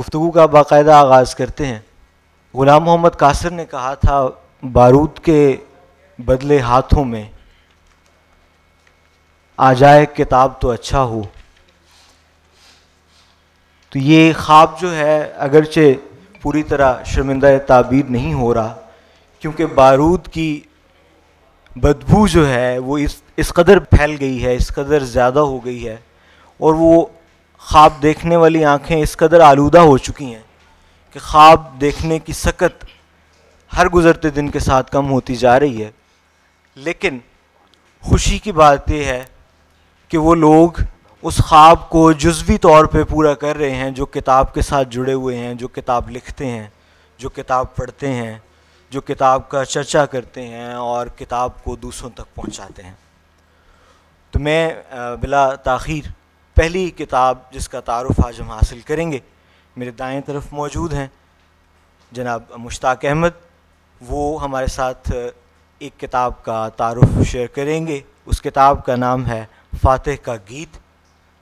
गुफ्तगू का बाकायदा आगाज़ करते हैं। ग़ुलाम मोहम्मद कासिर ने कहा था, बारूद के बदले हाथों में आ जाए किताब तो अच्छा हो। तो ये ख्वाब जो है अगरचे पूरी तरह शर्मिंदा ताबीर नहीं हो रहा, क्योंकि बारूद की बदबू जो है वो इस कदर फैल गई है, इस कदर ज़्यादा हो गई है, और वो ख्वाब देखने वाली आँखें इस कदर आलूदा हो चुकी हैं कि ख्वाब देखने की सकत हर गुज़रते दिन के साथ कम होती जा रही है। लेकिन खुशी की बात यह है कि वो लोग उस ख्वाब को जुज़वी तौर पे पूरा कर रहे हैं, जो किताब के साथ जुड़े हुए हैं, जो किताब लिखते हैं, जो किताब पढ़ते हैं, जो किताब का चर्चा करते हैं और किताब को दूसरों तक पहुंचाते हैं। तो मैं बिला ताख़ीर पहली किताब जिसका तारुफ़ आज हम हासिल करेंगे, मेरे दाएं तरफ मौजूद हैं जनाब मुश्ताक अहमद। वो हमारे साथ एक किताब का तारुफ़ शेयर करेंगे। उस किताब का नाम है फ़ातिह का गीत।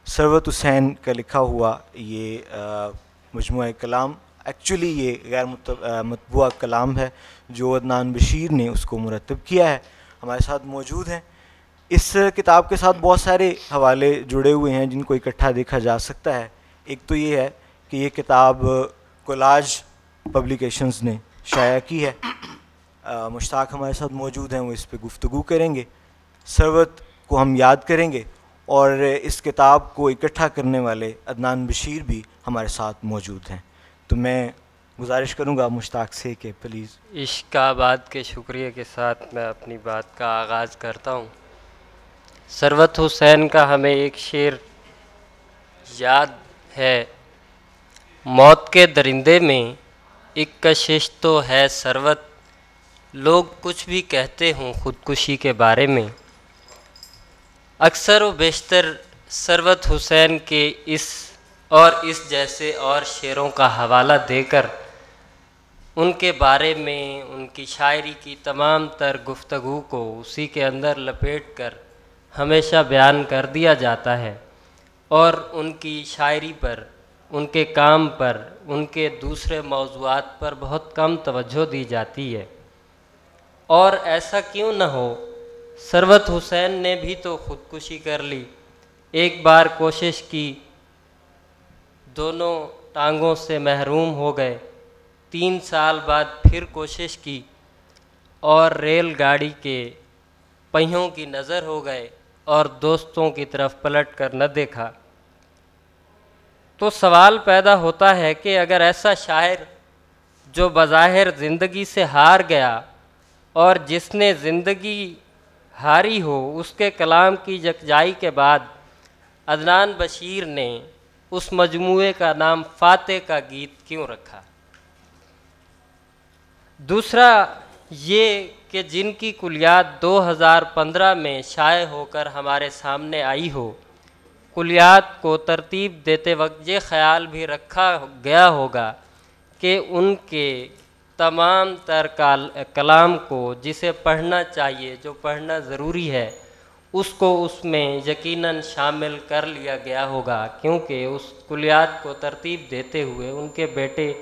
सरवत हुसैन का लिखा हुआ ये मजमूआ कलाम, एक्चुअली ये गैर मतबूआ कलाम है जो अदनान बशीर ने उसको मुरतब किया है, हमारे साथ मौजूद हैं। इस किताब के साथ बहुत सारे हवाले जुड़े हुए हैं जिनको इकट्ठा देखा जा सकता है। एक तो ये है कि ये किताब कोलाज पब्लिकेशंस ने शाया की है। मुश्ताक हमारे साथ मौजूद हैं, वो इस पे गुफ्तगू करेंगे। सरवत को हम याद करेंगे और इस किताब को इकट्ठा करने वाले अदनान बशीर भी हमारे साथ मौजूद हैं। तो मैं गुजारिश करूँगा मुश्ताक से कि प्लीज़। इश्काबाद के शुक्रिया के साथ मैं अपनी बात का आगाज़ करता हूँ। सरवत हुसैन का हमें एक शेर याद है, मौत के दरिंदे में एक कशिश तो है सरवत, लोग कुछ भी कहते हों ख़ुदकुशी के बारे में। अक्सर व बेशतर सरवत हुसैन के इस जैसे और शेरों का हवाला देकर उनके बारे में, उनकी शायरी की तमाम तर गुफ्तगू को उसी के अंदर लपेट कर हमेशा बयान कर दिया जाता है और उनकी शायरी पर, उनके काम पर, उनके दूसरे मौज़ूआत पर बहुत कम तवज्जो दी जाती है। और ऐसा क्यों न हो, सरवत हुसैन ने भी तो ख़ुदकुशी कर ली। एक बार कोशिश की, दोनों टांगों से महरूम हो गए। 3 साल बाद फिर कोशिश की और रेलगाड़ी के पहियों की नज़र हो गए और दोस्तों की तरफ पलट कर न देखा। तो सवाल पैदा होता है कि अगर ऐसा शायर जो बज़ाहिर ज़िंदगी से हार गया और जिसने ज़िंदगी हारी हो, उसके कलाम की यकजाई के बाद अदनान बशीर ने उस मजमूए का नाम फ़ातिह का गीत क्यों रखा? दूसरा ये कि जिनकी कुलियात 2015 में शाये होकर हमारे सामने आई हो, कुलियात को तरतीब देते वक्त ये ख़याल भी रखा गया होगा कि उनके तमाम तर कलाम को जिसे पढ़ना चाहिए, जो पढ़ना ज़रूरी है, उसको उसमें यकीनन शामिल कर लिया गया होगा, क्योंकि उस कुलियात को तरतीब देते हुए उनके बेटे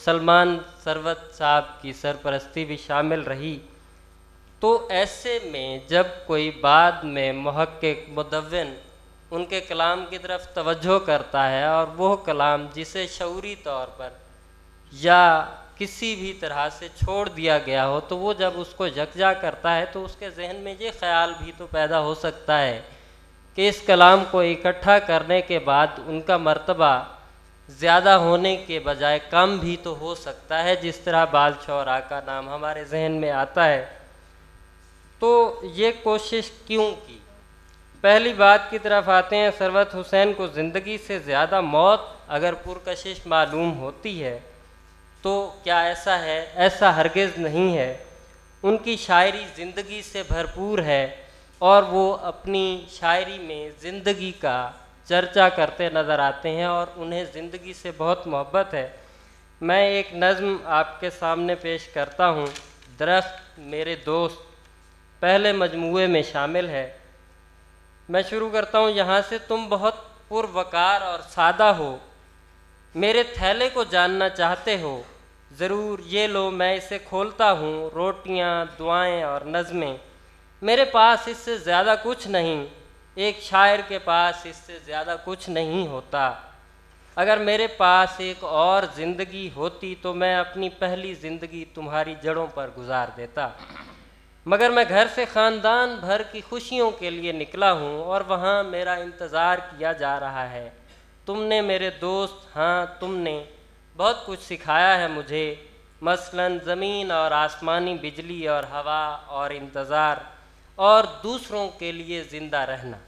सलमान सरवत साहब की सरपरस्ती भी शामिल रही। तो ऐसे में जब कोई बाद में मुहक्किक मुदव्विन उनके कलाम की तरफ तवज्जो करता है और वो कलाम जिसे शऊरी तौर पर या किसी भी तरह से छोड़ दिया गया हो, तो वो जब उसको यकजा करता है तो उसके जहन में ये ख्याल भी तो पैदा हो सकता है कि इस कलाम को इकट्ठा करने के बाद उनका मर्तबा ज़्यादा होने के बजाय कम भी तो हो सकता है, जिस तरह बाल शौरा का नाम हमारे जहन में आता है। तो ये कोशिश क्यों की? पहली बात की तरफ आते हैं। सरवत हुसैन को ज़िंदगी से ज़्यादा मौत अगर पुरकशिश मालूम होती है तो क्या ऐसा है? ऐसा हरगिज़ नहीं है। उनकी शायरी ज़िंदगी से भरपूर है और वो अपनी शायरी में ज़िंदगी का चर्चा करते नज़र आते हैं और उन्हें ज़िंदगी से बहुत मोहब्बत है। मैं एक नज़्म आपके सामने पेश करता हूँ। दरख्त मेरे दोस्त पहले मजमूए में शामिल है। मैं शुरू करता हूँ यहाँ से। तुम बहुत पुरवकार और सादा हो, मेरे थैले को जानना चाहते हो, ज़रूर ये लो, मैं इसे खोलता हूँ, रोटियाँ, दुआएं और नज़में। मेरे पास इससे ज़्यादा कुछ नहीं, एक शायर के पास इससे ज़्यादा कुछ नहीं होता। अगर मेरे पास एक और ज़िंदगी होती तो मैं अपनी पहली ज़िंदगी तुम्हारी जड़ों पर गुजार देता। मगर मैं घर से ख़ानदान भर की खुशियों के लिए निकला हूँ और वहाँ मेरा इंतज़ार किया जा रहा है। तुमने मेरे दोस्त, हाँ तुमने बहुत कुछ सिखाया है मुझे, मसलन ज़मीन और आसमानी, बिजली और हवा और इंतज़ार और दूसरों के लिए ज़िंदा रहना।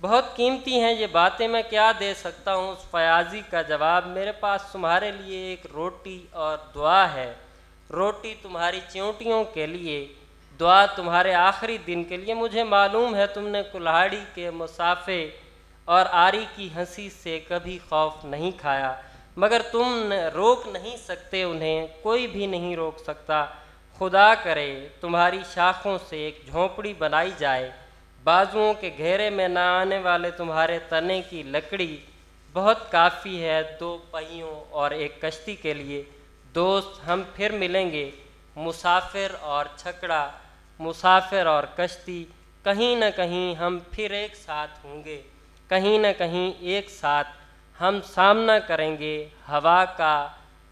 बहुत कीमती हैं ये बातें, मैं क्या दे सकता हूँ उस फयाजी का जवाब। मेरे पास तुम्हारे लिए एक रोटी और दुआ है, रोटी तुम्हारी च्योंटियों के लिए, दुआ तुम्हारे आखिरी दिन के लिए। मुझे मालूम है तुमने कुल्हाड़ी के मुसाफे और आरी की हंसी से कभी खौफ नहीं खाया, मगर तुम रोक नहीं सकते उन्हें, कोई भी नहीं रोक सकता। खुदा करे तुम्हारी शाखों से एक झोंपड़ी बनाई जाए, बाजुओं के घेरे में ना आने वाले तुम्हारे तने की लकड़ी बहुत काफ़ी है 2 पहियों और एक कश्ती के लिए। दोस्त, हम फिर मिलेंगे, मुसाफिर और छकड़ा, मुसाफिर और कश्ती, कहीं न कहीं हम फिर एक साथ होंगे, कहीं न कहीं एक साथ हम सामना करेंगे हवा का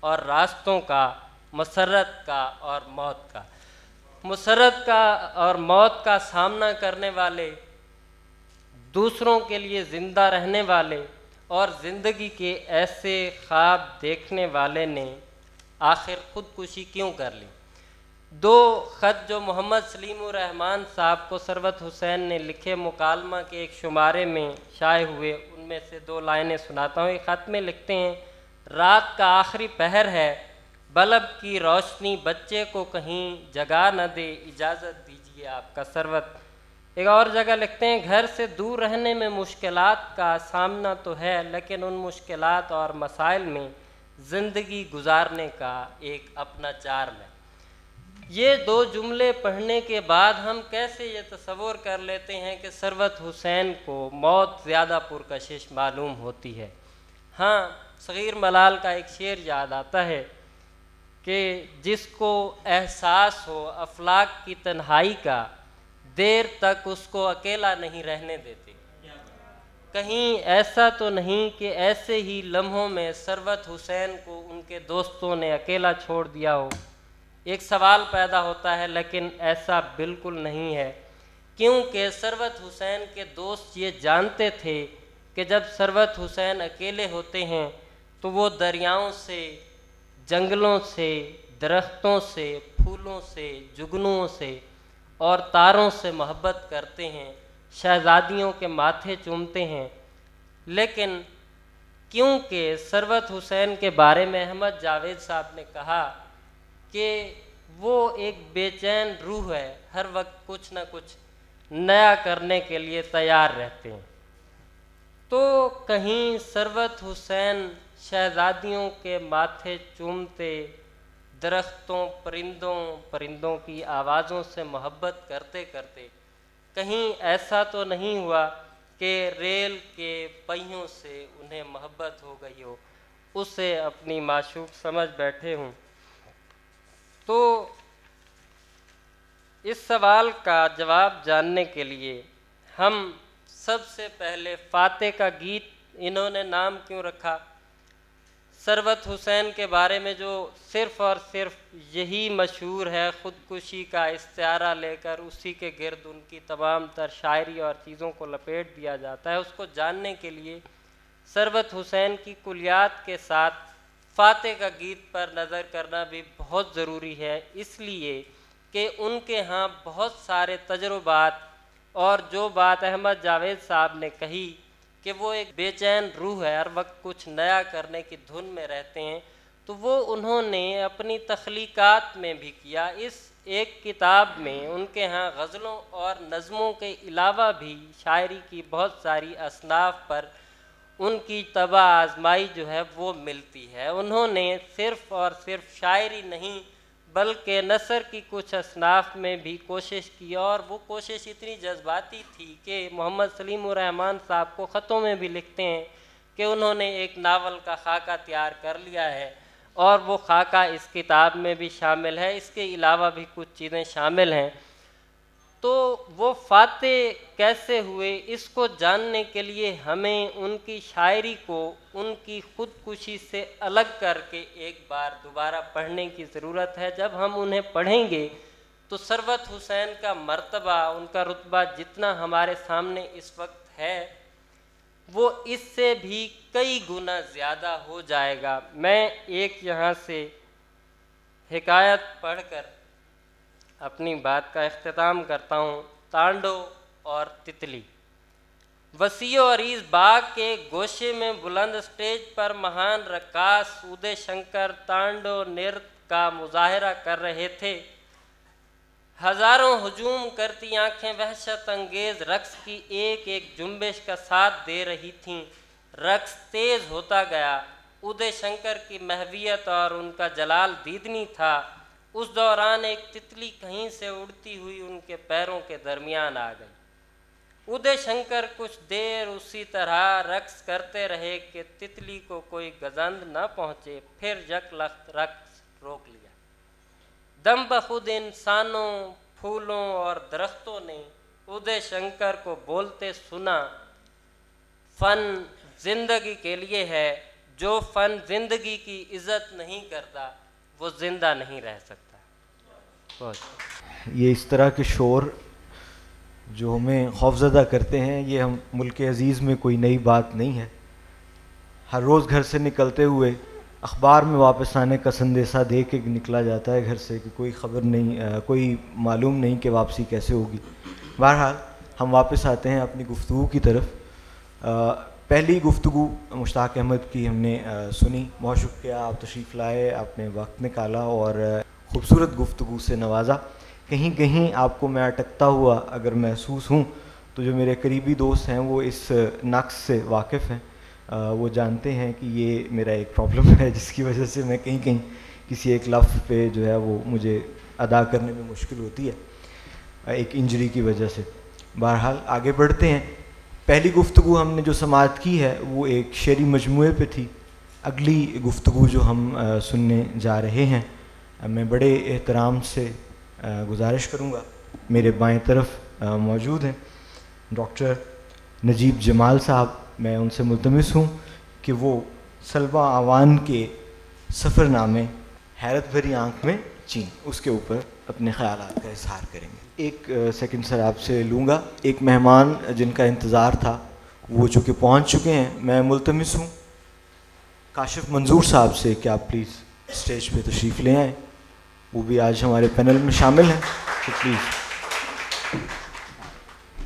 और रास्तों का, मसरत का और मौत का। मुसरत का और मौत का सामना करने वाले, दूसरों के लिए ज़िंदा रहने वाले और ज़िंदगी के ऐसे ख्वाब देखने वाले ने आखिर ख़ुदकुशी क्यों कर ली। 2 ख़त जो मोहम्मद सलीमुर रहमान साहब को सरवत हुसैन ने लिखे मुकालमा के एक शुमारे में शाये हुए, उनमें से 2 लाइनें सुनाता हूँ। एक ख़त में लिखते हैं, रात का आखिरी पहर है, बल्ब की रोशनी बच्चे को कहीं जगा न दे, इजाज़त दीजिए आपका सरवत। एक और जगह लिखते हैं, घर से दूर रहने में मुश्किलात का सामना तो है, लेकिन उन मुश्किलात और मसाइल में ज़िंदगी गुजारने का एक अपना चार्म है। ये 2 जुमले पढ़ने के बाद हम कैसे ये तसव्वुर कर लेते हैं कि सरवत हुसैन को मौत ज़्यादा पुरकशिश मालूम होती है। हाँ, सग़ीर मलाल का एक शेर याद आता है कि जिसको एहसास हो अफलाक की तन्हाई का, देर तक उसको अकेला नहीं रहने देते। कहीं ऐसा तो नहीं कि ऐसे ही लम्हों में सरवत हुसैन को उनके दोस्तों ने अकेला छोड़ दिया हो। एक सवाल पैदा होता है, लेकिन ऐसा बिल्कुल नहीं है, क्योंकि सरवत हुसैन के दोस्त ये जानते थे कि जब सरवत हुसैन अकेले होते हैं तो वो दरियाओं से, जंगलों से, दरख्तों से, फूलों से, जुगनुओं से और तारों से मोहब्बत करते हैं, शहज़ादियों के माथे चूमते हैं। लेकिन क्योंकि सरवत हुसैन के बारे में अहमद जावेद साहब ने कहा कि वो एक बेचैन रूह है, हर वक्त कुछ ना कुछ नया करने के लिए तैयार रहते हैं, तो कहीं सरवत हुसैन शहज़ादियों के माथे चूमते, दरख्तों, परिंदों की आवाज़ों से मोहब्बत करते करते कहीं ऐसा तो नहीं हुआ कि रेल के पहियों से उन्हें मोहब्बत हो गई हो, उसे अपनी माशूक समझ बैठे हों। तो इस सवाल का जवाब जानने के लिए हम सबसे पहले फाते का गीत, इन्होंने नाम क्यों रखा, सरवत हुसैन के बारे में जो सिर्फ़ और सिर्फ यही मशहूर है, ख़ुदकुशी का इस्तिआरा लेकर उसी के गिर्द उनकी तमाम तर शायरी और चीज़ों को लपेट दिया जाता है, उसको जानने के लिए सरवत हुसैन की कुलियात के साथ फाते का गीत पर नज़र करना भी बहुत ज़रूरी है, इसलिए कि उनके यहाँ बहुत सारे तजुर्बात और जो बात अहमद जावेद साहब ने कही कि वो एक बेचैन रूह है, हर वक्त कुछ नया करने की धुन में रहते हैं, तो वो उन्होंने अपनी तख्लीकात में भी किया। इस एक किताब में उनके यहाँ गज़लों और नज़मों के अलावा भी शायरी की बहुत सारी असनाफ पर उनकी तबा आजमाई जो है वो मिलती है। उन्होंने सिर्फ़ और सिर्फ शायरी नहीं बल्कि नसर की कुछ असनाफ में भी कोशिश की, और वो कोशिश इतनी जज्बाती थी कि मोहम्मद सलीमुर रहमान साहब को ख़तों में भी लिखते हैं कि उन्होंने एक नावल का खाका तैयार कर लिया है और वो खाका इस किताब में भी शामिल है, इसके अलावा भी कुछ चीज़ें शामिल हैं। तो वो फाते कैसे हुए, इसको जानने के लिए हमें उनकी शायरी को उनकी ख़ुदकुशी से अलग करके एक बार दोबारा पढ़ने की ज़रूरत है। जब हम उन्हें पढ़ेंगे तो सरवत हुसैन का मर्तबा, उनका रुतबा जितना हमारे सामने इस वक्त है वो इससे भी कई गुना ज़्यादा हो जाएगा। मैं एक यहाँ से हिकायत पढ़कर अपनी बात का इख्तिताम करता हूँ। तांडो और तितली। वसीओ अरीज बाग के गोशे में बुलंद स्टेज पर महान रक्कास उदय शंकर तांडो नृत्य का मुजाहरा कर रहे थे। हजारों हुजूम करती आंखें वहशत अंगेज रक्स की एक एक जुम्बिश का साथ दे रही थीं। रक्स तेज होता गया। उदय शंकर की महवियत और उनका जलाल दीदनी था। उस दौरान एक तितली कहीं से उड़ती हुई उनके पैरों के दरमियान आ गई। उदय शंकर कुछ देर उसी तरह रक्स करते रहे कि तितली को कोई गजंद न पहुँचे, फिर यकलख्त रक्स रोक लिया। दम बखुद इंसानों, फूलों और दरख्तों ने उदय शंकर को बोलते सुना, फ़न जिंदगी के लिए है, जो फ़न जिंदगी की इज़्ज़त नहीं करता वो जिंदा नहीं रह सकता। ये इस तरह के शोर जो हमें खौफज़दा करते हैं, ये हम मुल्क अज़ीज़ में कोई नई बात नहीं है। हर रोज़ घर से निकलते हुए अखबार में वापस आने का संदेशा दे के निकला जाता है घर से कि कोई ख़बर नहीं, कोई मालूम नहीं कि वापसी कैसे होगी। बहरहाल हम वापस आते हैं अपनी गुफ्तगू की तरफ। पहली गुफ्तगू मुश्ताक अहमद की हमने सुनी। बहुत शुक्रिया, आप तशरीफ़ लाए, आपने वक्त निकाला और ख़ूबसूरत गुफ्तगू से नवाजा। कहीं कहीं आपको मैं अटकता हुआ अगर महसूस हूँ तो जो मेरे करीबी दोस्त हैं वो इस नक्स से वाकिफ़ हैं, वो जानते हैं कि ये मेरा एक प्रॉब्लम है जिसकी वजह से मैं कहीं कहीं किसी एक लफ्ज़ पे जो है वो मुझे अदा करने में मुश्किल होती है, एक इंजरी की वजह से। बहरहाल आगे बढ़ते हैं। पहली गुफ्तगू हमने जो समाअत की है वो एक शेरी मजमूए पे थी। अगली गुफ्तगू जो हम सुनने जा रहे हैं, मैं बड़े एहतराम से गुजारिश करूँगा, मेरे बाएं तरफ मौजूद हैं डॉक्टर नजीब जमाल साहब। मैं उनसे मुल्तमिस हूँ कि वो सलवा आवान के सफ़रनामे हैरत भरी आँख में चीन, उसके ऊपर अपने ख़यालात का इजहार करेंगे। एक सेकंड सर आपसे लूँगा। एक मेहमान जिनका इंतज़ार था वो चूँकि पहुँच चुके हैं, मैं मुल्तमिस हूँ काशिफ मंजूर साहब से कि आप प्लीज़ स्टेज पे तशरीफ़ ले आएँ। वो भी आज हमारे पैनल में शामिल हैं, तो प्लीज़।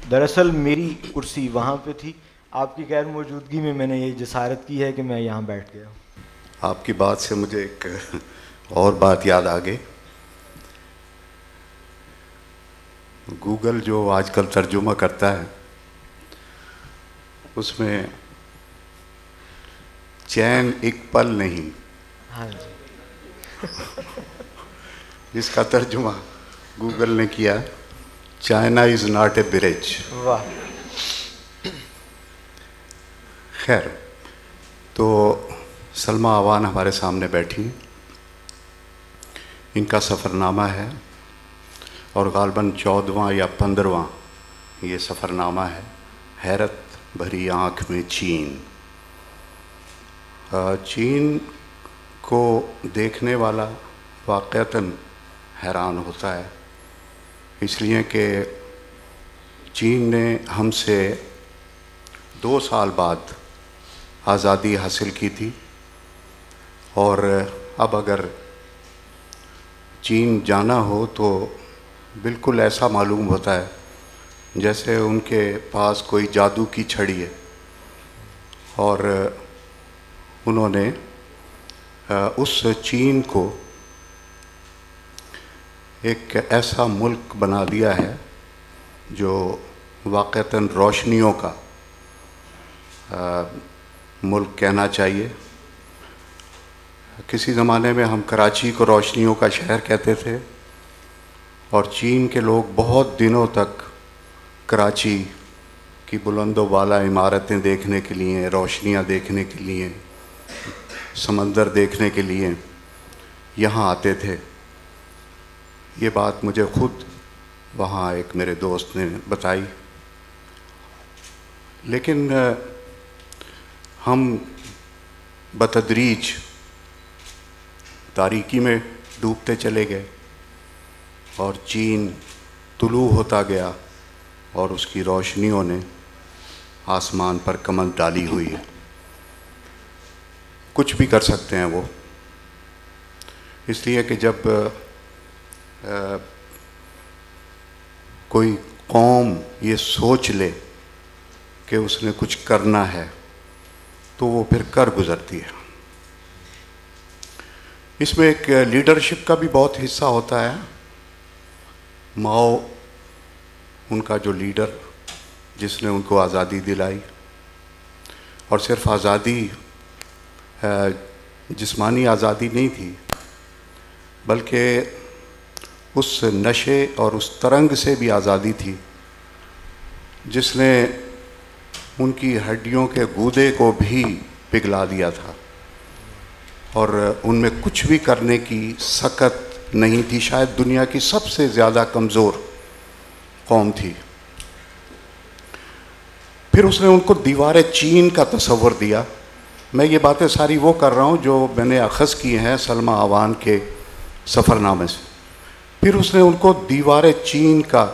दरअसल मेरी कुर्सी वहाँ पे थी, आपकी गैर मौजूदगी में मैंने ये जसारत की है कि मैं यहाँ बैठ गया। आपकी बात से मुझे एक और बात याद आ गई। गूगल जो आजकल तर्जुमा करता है उसमें चैन एक पल नहीं, हाँ जी, इसका तर्जुमा गूगल ने किया, China is not a bridge. वाह। खैर, तो सलमा आवान हमारे सामने बैठी, इनका सफ़रनामा है और गालबन 14वां या 15वां ये सफ़रनामा है, हैरत भरी आँख में चीन। चीन को देखने वाला वाक़अतन हैरान होता है, इसलिए कि चीन ने हमसे 2 साल बाद आज़ादी हासिल की थी और अब अगर चीन जाना हो तो बिल्कुल ऐसा मालूम होता है जैसे उनके पास कोई जादू की छड़ी है और उन्होंने उस चीन को एक ऐसा मुल्क बना दिया है जो वाक़अतन रोशनियों का मुल्क कहना चाहिए। किसी ज़माने में हम कराची को रोशनियों का शहर कहते थे और चीन के लोग बहुत दिनों तक कराची की बुलंदो बाला इमारतें देखने के लिए, रोशनियाँ देखने के लिए, समंदर देखने के लिए यहाँ आते थे। ये बात मुझे खुद वहाँ एक मेरे दोस्त ने बताई। लेकिन हम बतदरीज तारीकी में डूबते चले गए और चीन तुलू होता गया और उसकी रोशनियों ने आसमान पर कमल डाली हुई है। कुछ भी कर सकते हैं वो, इसलिए कि जब कोई कौम ये सोच ले कि उसने कुछ करना है तो वो फिर कर गुजरती है। इसमें एक लीडरशिप का भी बहुत हिस्सा होता है। माओ उनका जो लीडर जिसने उनको आज़ादी दिलाई, और सिर्फ आज़ादी जिस्मानी आज़ादी नहीं थी, बल्कि उस नशे और उस तरंग से भी आज़ादी थी जिसने उनकी हड्डियों के गूदे को भी पिघला दिया था और उनमें कुछ भी करने की सकत नहीं थी। शायद दुनिया की सबसे ज़्यादा कमज़ोर कौम थी। फिर उसने उनको दीवार चीन का तस्वर दिया। मैं ये बातें सारी वो कर रहा हूँ जो मैंने अखज़ की हैं सलमा अवान के सफ़रनामे से। फिर उसने उनको दीवार चीन का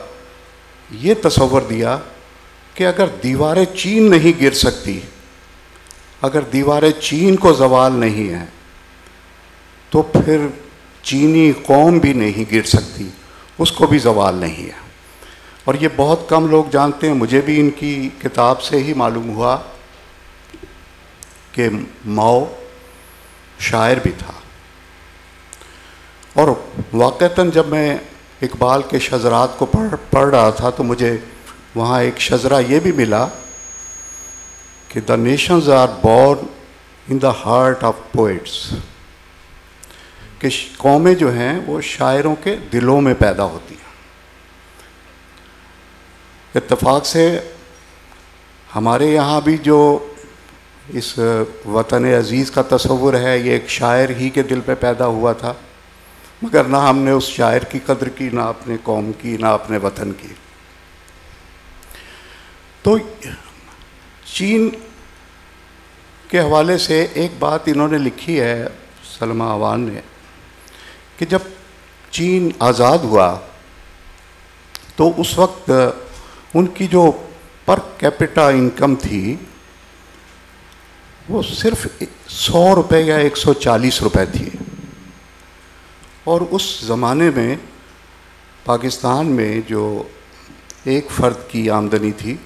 ये तस्वर दिया कि अगर दीवार चीन नहीं गिर सकती, अगर दीवार चीन को ज़वाल नहीं है, तो फिर चीनी कौम भी नहीं गिर सकती, उसको भी ज़वाल नहीं है। और ये बहुत कम लोग जानते हैं, मुझे भी इनकी किताब से ही मालूम हुआ कि माओ शायर भी था। और वाक़तन जब मैं इकबाल के शज़रात को पढ़ रहा था तो मुझे वहाँ एक शज़रा ये भी मिला कि the nations are born in the heart of poets, कि कौमें जो हैं वो शायरों के दिलों में पैदा होती हैं। इत्तेफाक से हमारे यहाँ भी जो इस वतन अज़ीज़ का तस्वुर है ये एक शायर ही के दिल पे पैदा हुआ था, मगर ना हमने उस शायर की कद्र की, ना अपने कौम की, ना अपने वतन की। तो चीन के हवाले से एक बात इन्होंने लिखी है सलमा अवान ने कि जब चीन आज़ाद हुआ तो उस वक्त उनकी जो पर कैपिटा इनकम थी वो सिर्फ 100 रुपये या 140 रुपये थी। और उस ज़माने में पाकिस्तान में जो एक फ़र्द की आमदनी थी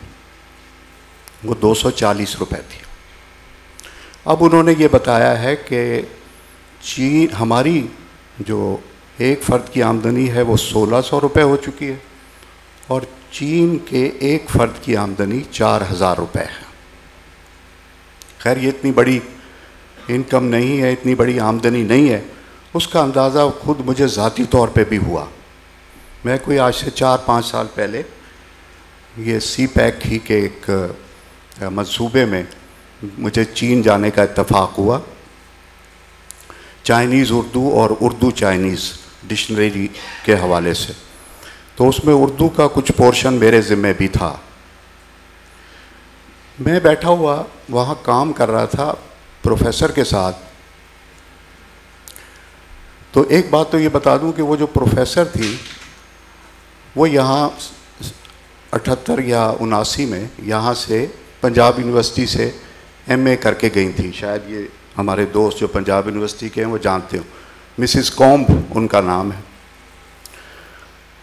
वो 240 रुपये थी। अब उन्होंने ये बताया है कि चीन, हमारी जो एक फ़र्द की आमदनी है वो 1600 रुपये हो चुकी है और चीन के एक फ़र्द की आमदनी 4000 रुपये है। खैर ये इतनी बड़ी इनकम नहीं है, इतनी बड़ी आमदनी नहीं है, उसका अंदाज़ा खुद मुझे ज़ाती तौर पे भी हुआ। मैं कोई आज से 4-5 साल पहले ये सी पैक ही के एक मंसूबे में मुझे चीन जाने का इत्तेफाक हुआ। चाइनीज़ उर्दू और उर्दू चाइनीज़ डिक्शनरी के हवाले से, तो उसमें उर्दू का कुछ पोर्शन मेरे ज़िम्मे भी था। मैं बैठा हुआ वहाँ काम कर रहा था प्रोफेसर के साथ। तो एक बात तो ये बता दूं कि वो जो प्रोफेसर थी वो यहाँ 78 या 79 में यहाँ से पंजाब यूनिवर्सिटी से MA करके गई थी। शायद ये हमारे दोस्त जो पंजाब यूनिवर्सिटी के हैं वो जानते हो, मिसिस कॉम्ब उनका नाम है,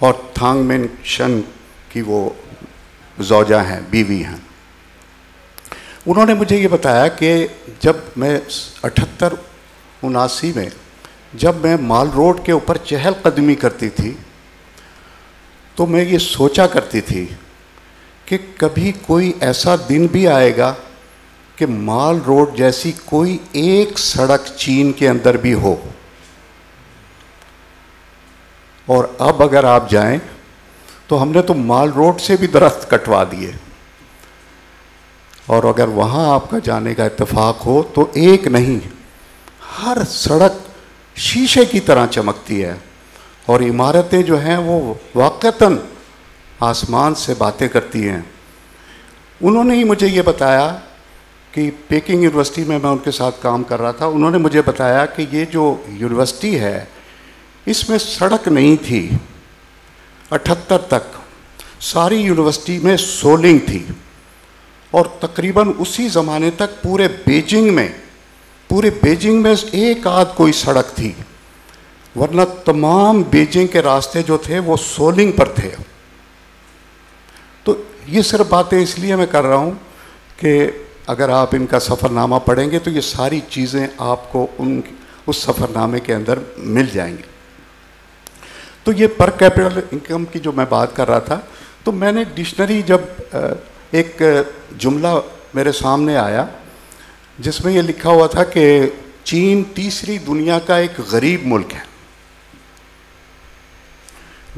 और थांग मेन शन की वो ज़ौजा हैं, बीवी हैं। उन्होंने मुझे ये बताया कि जब मैं 78-79 में जब मैं माल रोड के ऊपर चहलकदमी करती थी तो मैं ये सोचा करती थी कि कभी कोई ऐसा दिन भी आएगा कि माल रोड जैसी कोई एक सड़क चीन के अंदर भी हो। और अब अगर आप जाएं तो हमने तो माल रोड से भी दरख्त कटवा दिए। और अगर वहाँ आपका जाने का इत्तेफाक हो तो एक नहीं, हर सड़क शीशे की तरह चमकती है और इमारतें जो हैं वो वाक़तन आसमान से बातें करती हैं। उन्होंने ही मुझे ये बताया कि पेकिंग यूनिवर्सिटी में मैं उनके साथ काम कर रहा था, उन्होंने मुझे बताया कि ये जो यूनिवर्सिटी है इसमें सड़क नहीं थी 78 तक, सारी यूनिवर्सिटी में सोलिंग थी और तकरीबन उसी ज़माने तक पूरे बेजिंग में एक आध कोई सड़क थी, वरना तमाम बेजिंग के रास्ते जो थे वो सोलिंग पर थे। तो ये सिर्फ बातें इसलिए मैं कर रहा हूँ कि अगर आप इनका सफ़रनामा पढ़ेंगे तो ये सारी चीज़ें आपको उस सफ़रनामे के अंदर मिल जाएंगी। तो ये पर कैपिटल इनकम की जो मैं बात कर रहा था, तो मैंने डिक्शनरी जब एक जुमला मेरे सामने आया जिसमें ये लिखा हुआ था कि चीन तीसरी दुनिया का एक गरीब मुल्क है।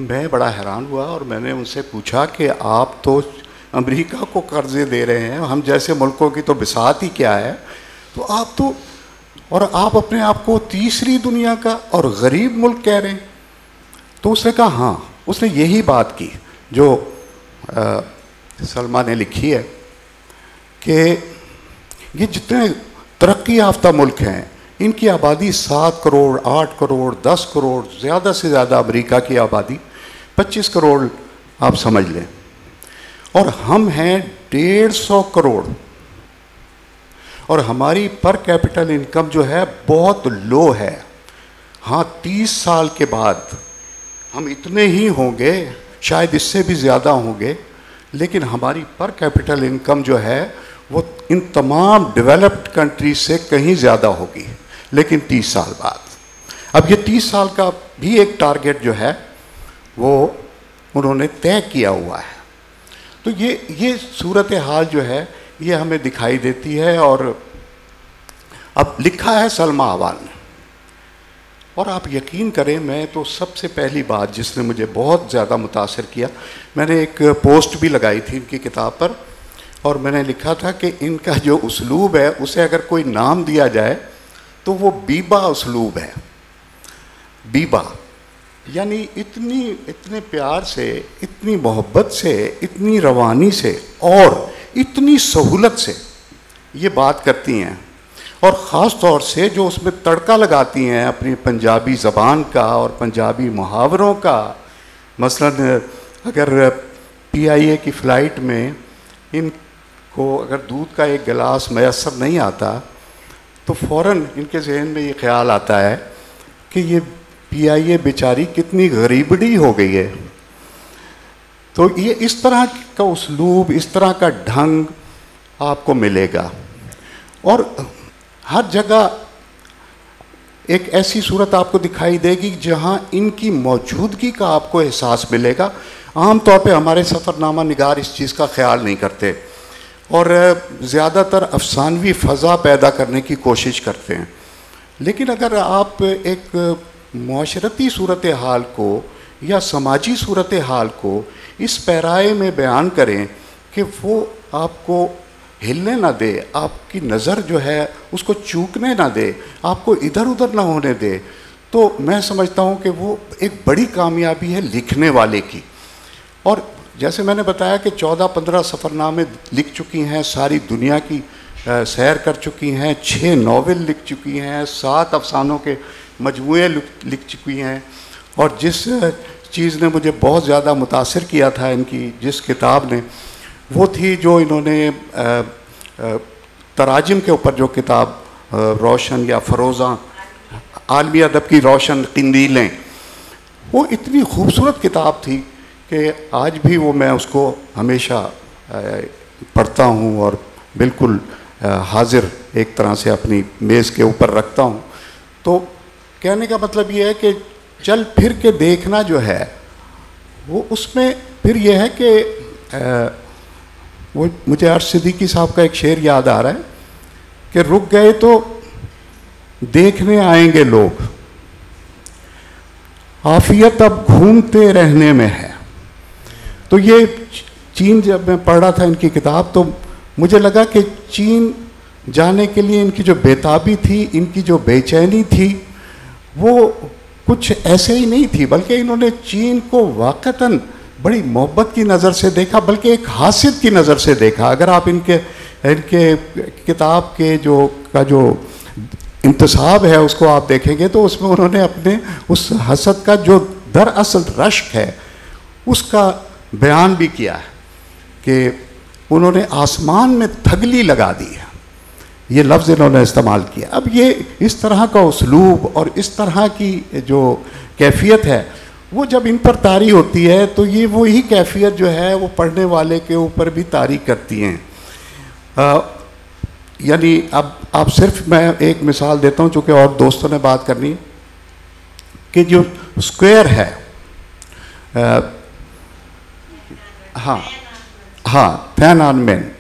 मैं बड़ा हैरान हुआ और मैंने उनसे पूछा कि आप तो अमेरिका को कर्जे दे रहे हैं, हम जैसे मुल्कों की तो बिसात ही क्या है, तो आप अपने आप को तीसरी दुनिया का और गरीब मुल्क कह रहे हैं। तो उसने कहा हाँ, उसने यही बात की जो सलमा ने लिखी है कि ये जितने तरक्की याफ्ता मुल्क हैं इनकी आबादी 7 करोड़, 8 करोड़, 10 करोड़, ज़्यादा से ज़्यादा अमेरिका की आबादी 25 करोड़ आप समझ लें, और हम हैं 150 करोड़ और हमारी पर कैपिटल इनकम जो है बहुत लो है। हाँ, 30 साल के बाद हम इतने ही होंगे, शायद इससे भी ज़्यादा होंगे, लेकिन हमारी पर कैपिटल इनकम जो है वो इन तमाम डेवलप्ड कंट्रीज से कहीं ज़्यादा होगी, लेकिन 30 साल बाद। अब ये 30 साल का भी एक टारगेट जो है वो उन्होंने तय किया हुआ है। तो ये सूरत हाल जो है ये हमें दिखाई देती है। और अब लिखा है सलमा अवान ने, और आप यकीन करें, मैं तो सबसे पहली बात जिसने मुझे बहुत ज़्यादा मुतासर किया, मैंने एक पोस्ट भी लगाई थी इनकी किताब पर और मैंने लिखा था कि इनका जो उसलूब है उसे अगर कोई नाम दिया जाए तो वो बीबा उसलूब है। बीबा यानी इतने प्यार से, इतनी मोहब्बत से, इतनी रवानी से और इतनी सहूलत से ये बात करती हैं, और ख़ास तौर से जो उसमें तड़का लगाती हैं अपनी पंजाबी ज़बान का और पंजाबी मुहावरों का। मसलन अगर PIA की फ़्लाइट में इनको अगर दूध का एक गिलास मैसर नहीं आता तो फ़ौरन इनके जहन में ये ख्याल आता है कि ये PIA बेचारी कितनी गरीबड़ी हो गई है। तो ये इस तरह का उसलूब, इस तरह का ढंग आपको मिलेगा और हर जगह एक ऐसी सूरत आपको दिखाई देगी जहां इनकी मौजूदगी का आपको एहसास मिलेगा। आम तौर पे हमारे सफ़रनामा निगार इस चीज़ का ख्याल नहीं करते और ज़्यादातर अफसानवी फ़ज़ा पैदा करने की कोशिश करते हैं। लेकिन अगर आप एक मुआशरती सूरत हाल को या समाजी सूरत हाल को इस पैराए में बयान करें कि वो आपको हिलने ना दे, आपकी नज़र जो है उसको चूकने ना दे, आपको इधर उधर ना होने दे, तो मैं समझता हूँ कि वो एक बड़ी कामयाबी है लिखने वाले की। और जैसे मैंने बताया कि 14-15 सफ़रनामे लिख चुकी हैं, सारी दुनिया की सैर कर चुकी हैं, 6 नावल लिख चुकी हैं, 7 अफसानों के मजमूए लिख चुकी हैं। और जिस चीज़ ने मुझे बहुत ज़्यादा मुतासिर किया था इनकी जिस किताब ने, वो थी जो इन्होंने तराजिम के ऊपर जो किताब रोशन या फ़रोज़ा आलमी अदब की रोशन क़िंदीलें, वो इतनी खूबसूरत किताब थी कि आज भी वो मैं उसको हमेशा पढ़ता हूँ और बिल्कुल हाजिर एक तरह से अपनी मेज़ के ऊपर रखता हूँ। तो कहने का मतलब ये है कि चल फिर के देखना जो है वो उसमें फिर ये है कि वो मुझे अर्श सिद्दीकी साहब का एक शेर याद आ रहा है कि रुक गए तो देखने आएंगे लोग, आफियत अब घूमते रहने में है। तो ये चीन जब मैं पढ़ रहा था इनकी किताब तो मुझे लगा कि चीन जाने के लिए इनकी जो बेताबी थी, इनकी जो बेचैनी थी, वो कुछ ऐसे ही नहीं थी, बल्कि इन्होंने चीन को वाक़तन बड़ी मोहब्बत की नज़र से देखा, बल्कि एक हासिद की नज़र से देखा। अगर आप इनके किताब के जो इंतसाब है उसको आप देखेंगे तो उसमें उन्होंने अपने उस हसद का जो दरअसल रश्क है उसका बयान भी किया है कि उन्होंने आसमान में थगली लगा दी है, ये लफ्ज़ इन्होंने इस्तेमाल किया। अब ये इस तरह का उसलूब और इस तरह की जो कैफियत है वो जब इन पर तारी होती है तो ये वही कैफियत जो है वो पढ़ने वाले के ऊपर भी तारी करती हैं। यानी अब आप सिर्फ मैं एक मिसाल देता हूँ चूँकि और दोस्तों ने बात करनी है कि जो स्क्वायर है, हाँ थियाननमेन,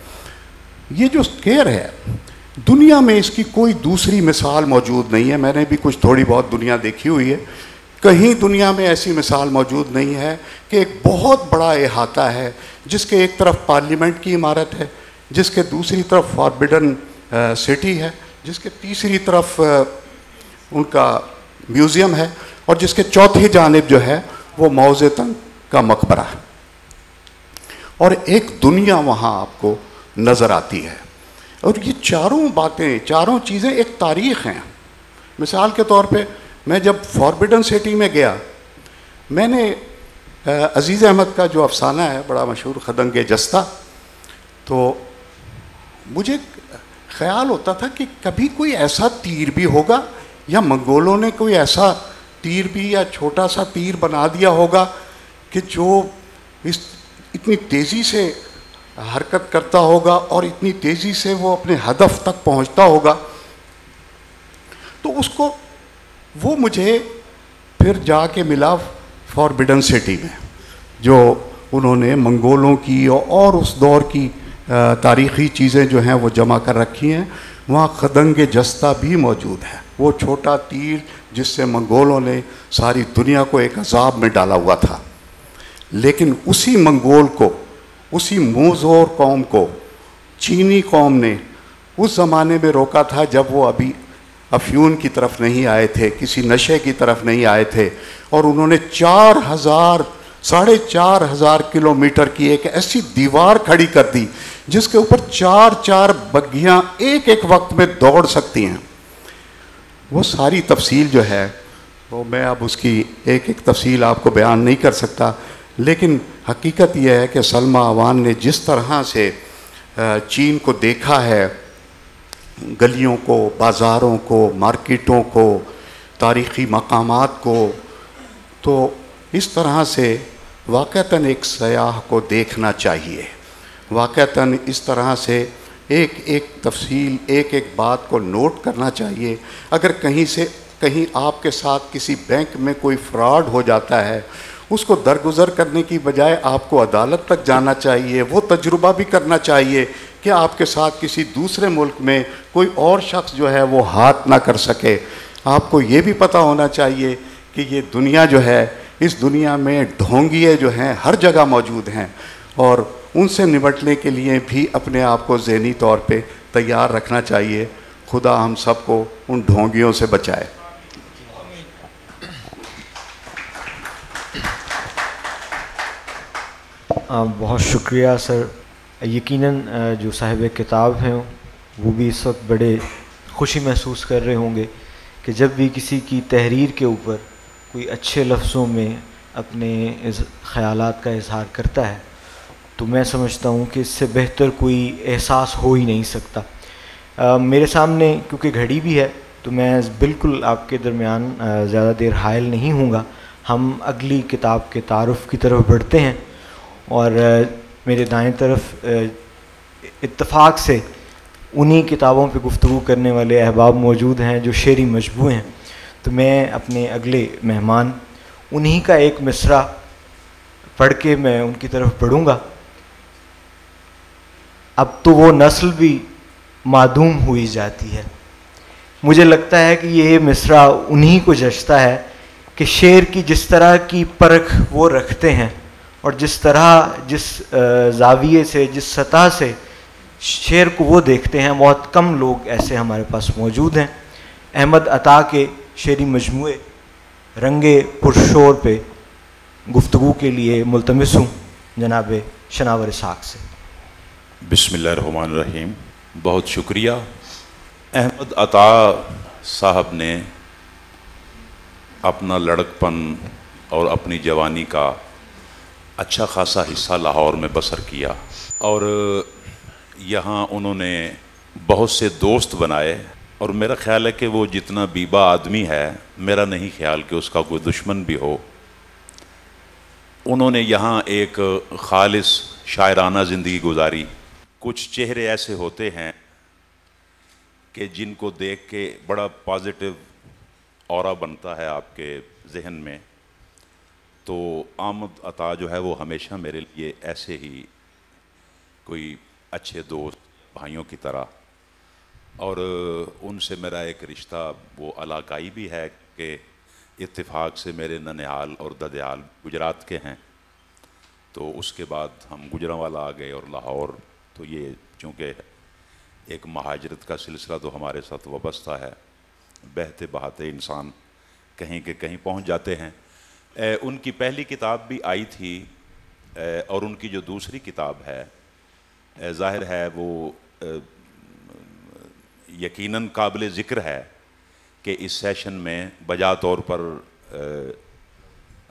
ये जो स्क्वायर है दुनिया में इसकी कोई दूसरी मिसाल मौजूद नहीं है। मैंने भी कुछ थोड़ी बहुत दुनिया देखी हुई है, कहीं दुनिया में ऐसी मिसाल मौजूद नहीं है कि एक बहुत बड़ा अहाता है जिसके एक तरफ पार्लियामेंट की इमारत है, जिसके दूसरी तरफ फॉरबिडन सिटी है, जिसके तीसरी तरफ उनका म्यूज़ियम है और जिसके चौथी जानिब जो है वो मौज़ेतन का मकबरा है, और एक दुनिया वहाँ आपको नज़र आती है। और ये चारों बातें, चारों चीज़ें एक तारीख़ हैं। मिसाल के तौर पे मैं जब फॉरबिडन सिटी में गया, मैंने अज़ीज़ अहमद का जो अफसाना है बड़ा मशहूर खदंग जस्ता, तो मुझे ख्याल होता था कि कभी कोई ऐसा तीर भी होगा या मंगोलों ने कोई ऐसा तीर भी या छोटा सा तीर बना दिया होगा कि जो इतनी तेज़ी से हरकत करता होगा और इतनी तेज़ी से वो अपने हदफ तक पहुंचता होगा। तो उसको वो मुझे फिर जाके मिला फॉरबिडन सिटी में, जो उन्होंने मंगोलों की और उस दौर की तारीख़ी चीज़ें जो हैं वो जमा कर रखी हैं। वहाँ खदंग जस्ता भी मौजूद है, वो छोटा तीर जिससे मंगोलों ने सारी दुनिया को एक अजाब में डाला हुआ था। लेकिन उसी मंगोल को, उसी मोज़ोर कौम को चीनी कौम ने उस ज़माने में रोका था जब वो अभी अफ्यून की तरफ नहीं आए थे, किसी नशे की तरफ नहीं आए थे, और उन्होंने 4,000-4,500 किलोमीटर की एक ऐसी दीवार खड़ी कर दी जिसके ऊपर 4-4 बग्घियाँ एक एक वक्त में दौड़ सकती हैं। वो सारी तफसील जो है वो मैं अब उसकी एक एक तफसील आपको बयान नहीं कर सकता, लेकिन हकीकत यह है कि सलमा अवान ने जिस तरह से चीन को देखा है, गलियों को, बाज़ारों को, मार्केटों को, तारीख़ी मकामात को, तो इस तरह से वाक़तन एक सयाह को देखना चाहिए। वाक़तन इस तरह से एक एक तफसील, एक एक बात को नोट करना चाहिए। अगर कहीं आपके साथ किसी बैंक में कोई फ्रॉड हो जाता है, उसको दरगुजर करने की बजाय आपको अदालत तक जाना चाहिए, वो तजुर्बा भी करना चाहिए कि आपके साथ किसी दूसरे मुल्क में कोई और शख्स जो है वो हाथ ना कर सके। आपको ये भी पता होना चाहिए कि ये दुनिया जो है, इस दुनिया में ढोंगिए जो हैं हर जगह मौजूद हैं, और उनसे निपटने के लिए भी अपने आप को ज़हनी तौर पे तैयार रखना चाहिए। खुदा हम सबको उन ढोंगियों से बचाए। बहुत शुक्रिया सर। यकीनन जो साहिब किताब हैं वो भी इस वक्त बड़े खुशी महसूस कर रहे होंगे कि जब भी किसी की तहरीर के ऊपर कोई अच्छे लफ्ज़ों में अपने इस ख़यालात का इजहार करता है तो मैं समझता हूँ कि इससे बेहतर कोई एहसास हो ही नहीं सकता। मेरे सामने क्योंकि घड़ी भी है तो मैं बिल्कुल आपके दरमियान ज़्यादा देर हायल नहीं हूँगा। हम अगली किताब के तारुफ़ की तरफ बढ़ते हैं और मेरे दाएं तरफ इत्तफ़ाक़ से उन्हीं किताबों पे गुफ्तगू करने वाले अहबाब मौजूद हैं जो शेरी मजबूए हैं। तो मैं अपने अगले मेहमान उन्हीं का एक मिसरा पढ़ के मैं उनकी तरफ बढ़ूँगा। अब तो वो नस्ल भी मादूम हुई जाती है। मुझे लगता है कि ये मिसरा उन्हीं को जचता है कि शेर की जिस तरह की परख वो रखते हैं और जिस तरह, जिस जाविये से, जिस सतह से शेर को वो देखते हैं, बहुत कम लोग ऐसे हमारे पास मौजूद हैं। अहमद अता के शेरी मजमूए रंगे पुरशोर पे गुफ्तगू के लिए मुल्तमिस हूँ जनाब शनावर इसहाक से। बिस्मिल्लाहिर्रहमानिर्रहीम। बहुत शुक्रिया। अहमद अता साहब ने अपना लड़कपन और अपनी जवानी का अच्छा खासा हिस्सा लाहौर में बसर किया और यहाँ उन्होंने बहुत से दोस्त बनाए, और मेरा ख्याल है कि वो जितना बीबा आदमी है, मेरा नहीं ख्याल कि उसका कोई दुश्मन भी हो। उन्होंने यहाँ एक खालिस शायराना ज़िंदगी गुजारी। कुछ चेहरे ऐसे होते हैं कि जिनको देख के बड़ा पॉजिटिव ऑरा बनता है आपके जहन में। तो अहमद अता जो है वो हमेशा मेरे लिए ऐसे ही कोई अच्छे दोस्त भाइयों की तरह, और उनसे मेरा एक रिश्ता वो अलाकाई भी है कि इत्तेफाक से मेरे ननिहाल और ददयाल गुजरात के हैं। तो उसके बाद हम गुजरांवाला आ गए और लाहौर। तो ये चूँकि एक महाजरत का सिलसिला तो हमारे साथ वाबस्ता है, बहते बहाते इंसान कहीं के कहीं पहुंच जाते हैं। उनकी पहली किताब भी आई थी और उनकी जो दूसरी किताब है ज़ाहिर है वो यकीनन काबिल ज़िक्र है कि इस सेशन में बजा तौर पर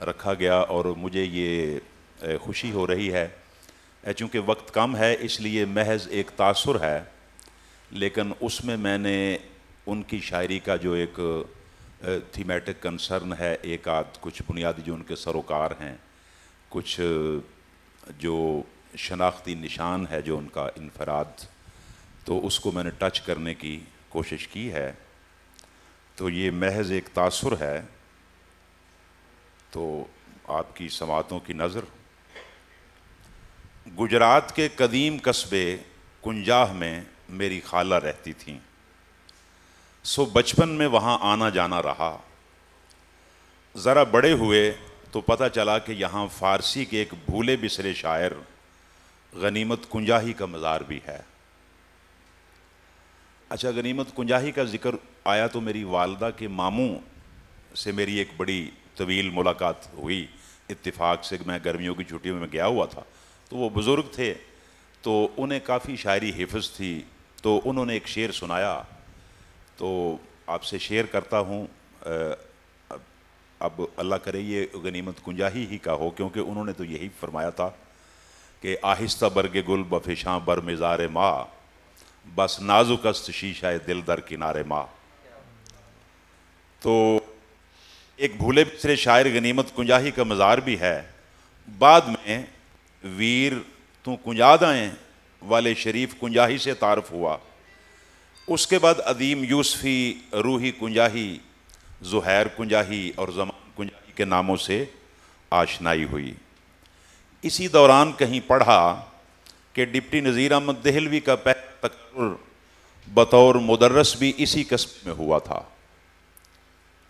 रखा गया, और मुझे ये खुशी हो रही है। चूँकि वक्त कम है इसलिए महज एक तासुर है, लेकिन उसमें मैंने उनकी शायरी का जो एक थीमेटिक कंसर्न है, एक आध कुछ बुनियादी जो उनके सरोकार हैं, कुछ जो शनाख्ती निशान है जो उनका इनफराद, तो उसको मैंने टच करने की कोशिश की है। तो ये महज एक तासुर है। तो आपकी समातों की नज़र। गुजरात के कदीम कस्बे कुंजाह में मेरी खाला रहती थीं, सो बचपन में वहाँ आना जाना रहा। ज़रा बड़े हुए तो पता चला कि यहाँ फ़ारसी के एक भूले बिसरे शायर गनीमत कुंजाही का मज़ार भी है। अच्छा, गनीमत कुंजाही का ज़िक्र आया तो मेरी वालदा के मामू से मेरी एक बड़ी तवील मुलाकात हुई। इत्तेफाक से मैं गर्मियों की छुट्टियों में गया हुआ था, तो वो बुज़ुर्ग थे, तो उन्हें काफ़ी शायरी हिफ्ज़ थी। तो उन्होंने एक शेर सुनाया, तो आपसे शेयर करता हूँ। अब अल्लाह करे ये गनीमत कुंजाही ही का हो, क्योंकि उन्होंने तो यही फरमाया था कि आहिस्ता बरगे गुल बफिशां बर मिज़ार माँ, बस नाजुक अस्त शीशा दिल दर किनारे माँ। तो एक भूले बिसरे शायर गनीमत कुंजाही का मज़ार भी है। बाद में वीर तू कुंजाद आए वाले शरीफ कुंजाही से तारफ़ हुआ। उसके बाद अदीम यूसफ़ी, रूही कुंजाही, ज़ुहैर कुंजाही और ज़मान कुंजाही के नामों से आशनाई हुई। इसी दौरान कहीं पढ़ा कि डिप्टी नज़ीर अहमद देहलवी का पहला तकर्रुर बतौर मुदर्रस भी इसी कस्बे में हुआ था।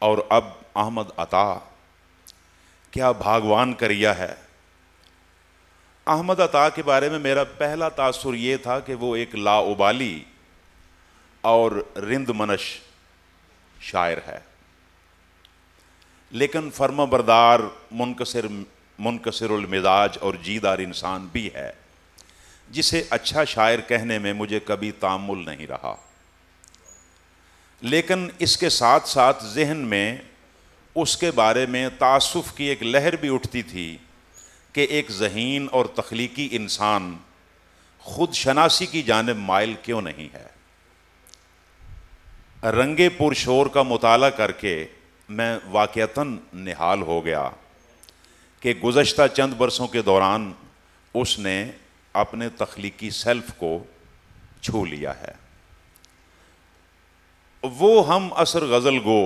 और अब अहमद अता क्या भागवान करिया है। अहमद अता के बारे में मेरा पहला तासुर ये था कि वो एक लाउबाली और रिंद मनश शायर है, लेकिन फर्माबरदार, मुनकसिरुल मिजाज और जीदार इंसान भी है, जिसे अच्छा शायर कहने में मुझे कभी तामुल नहीं रहा। लेकिन इसके साथ साथ जहन में उसके बारे में तासुफ़ की एक लहर भी उठती थी कि एक ज़हीन और तख्लीकी इंसान खुद शनासी की जानिब माइल क्यों नहीं है। रंगे पुरशोर का मुताला करके मैं वाक़यतन निहाल हो गया कि गुज़श्ता चंद बरसों के दौरान उसने अपने तख्लीकी सेल्फ को छू लिया है। वो हम असर गज़ल गो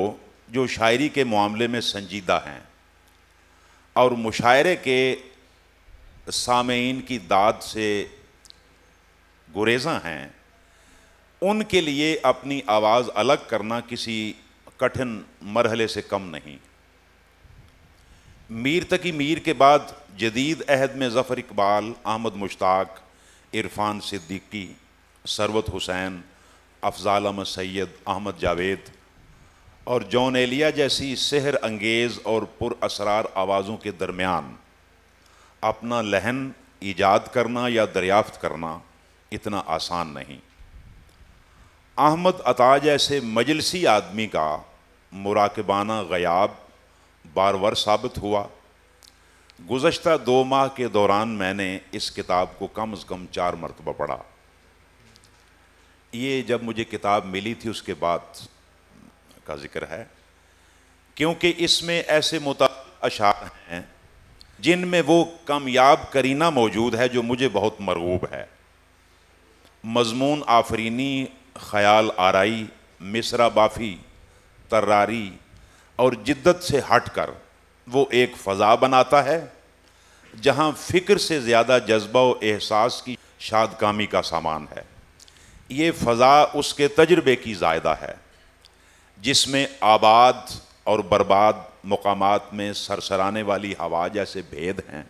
जो शायरी के मामले में संजीदा हैं और मुशायरे के सामेईन की दाद से गुरेज़ा हैं, उनके लिए अपनी आवाज़ अलग करना किसी कठिन मरहले से कम नहीं। मीर तकी मीर के बाद जदीद अहद में ज़फ़र इकबाल, अहमद मुश्ताक, इरफ़ान सिद्दीकी सरवत हुसैन, अफजाल अहमद सैयद, अहमद जावेद और जॉन एलिया जैसी सेहर अंगेज़ और पुरअसरार आवाज़ों के दरमियान अपना लहन ईजाद करना या दरियाफ्त करना इतना आसान नहीं। अहमद अता जैसे मजलिसी आदमी का मुराकबाना ग़याब बारवर साबित हुआ। गुज़श्ता 2 माह के दौरान मैंने इस किताब को कम से कम 4 मरतबा पढ़ा। ये जब मुझे किताब मिली थी उसके बाद का जिक्र है, क्योंकि इसमें ऐसे मुताबिक अशार हैं जिनमें वो कामयाब करीना मौजूद है जो मुझे बहुत मरगूब है। मज़मून आफरीनी, ख़याल आराई, मिसरा बाफ़ी, तर्रारी और जिद्दत से हट कर वो एक फ़ज़ा बनाता है जहाँ फ़िक्र से ज़्यादा जज्बा व एहसास की शादकामी का सामान है। ये फ़ज़ा उसके तजर्बे की ज़ायदा है जिसमें आबाद और बर्बाद मकामात में सरसराने वाली हवा जैसे भेद हैं,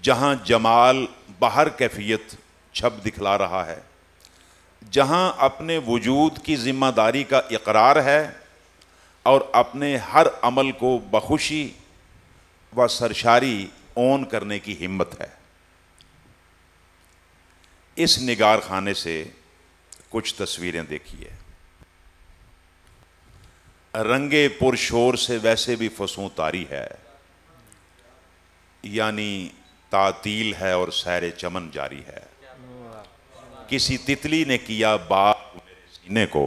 जहाँ जमाल बाहर कैफियत छप दिखला रहा है, जहाँ अपने वजूद की ज़िम्मेदारी का इकरार है और अपने हर अमल को बखुशी व सरशारी ओन करने की हिम्मत है। इस निगार खाने से कुछ तस्वीरें देखिए। रंगे पुरशोर से वैसे भी फसूं तारी है, यानी तातील है और सैर चमन जारी है। किसी तितली ने किया बाग मेरे सीने को,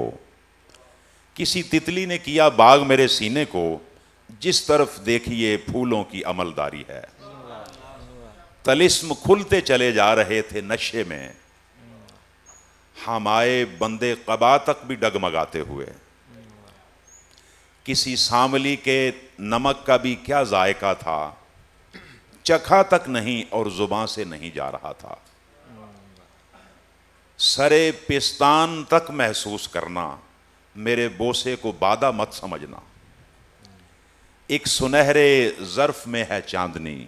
किसी तितली ने किया बाग मेरे सीने को, जिस तरफ देखिए फूलों की अमलदारी है। तलिस्म खुलते चले जा रहे थे नशे में, हम आए बंदे कबा तक भी डगमगाते हुए। किसी सांवली के नमक का भी क्या जायका था, चखा तक नहीं और जुबान से नहीं जा रहा था। सरे पिस्तान तक महसूस करना, मेरे बोसे को बादा मत समझना। एक सुनहरे ज़र्फ में है चांदनी,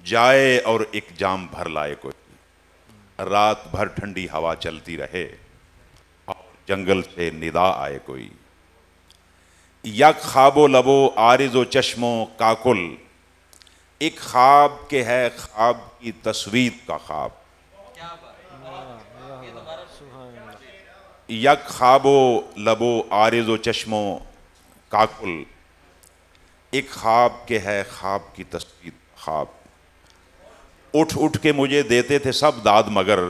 जाए और एक जाम भर लाए कोई। रात भर ठंडी हवा चलती रहे और जंगल से निदा आए कोई। यक ख्वाबो लबो आरिज़ो चश्मो काकुल, एक ख्वाब के है ख्वाब की तस्वीर का ख्वाब। यक ख्वाबो लबो आरिज़ो चश्मो काकुल, एक ख्वाब के है ख्वाब की तस्वीर ख्वाब। उठ उठ के मुझे देते थे सब दाद, मगर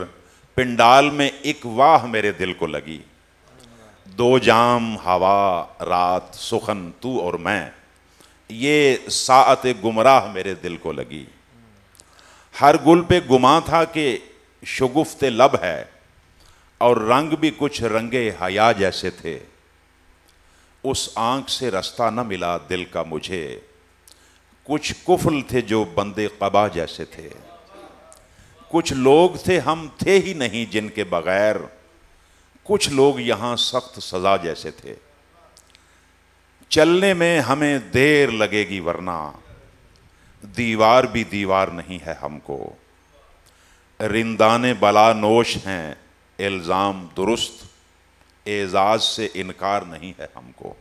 पिंडाल में एक वाह मेरे दिल को लगी। 2 जाम हवा रात सुखन तू और मैं, ये साअत गुमराह मेरे दिल को लगी। हर गुल पे गुमा था कि शगुफ्ते लब है, और रंग भी कुछ रंगे हया जैसे थे। उस आंख से रास्ता न मिला दिल का मुझे, कुछ कुफल थे जो बंदे कबा जैसे थे। कुछ लोग थे हम थे ही नहीं जिनके बगैर, कुछ लोग यहाँ सख्त सज़ा जैसे थे। चलने में हमें देर लगेगी वरना दीवार भी दीवार नहीं है हमको। रिंदाने बला नोश हैं इल्ज़ाम दुरुस्त, एजाज से इनकार नहीं है हमको।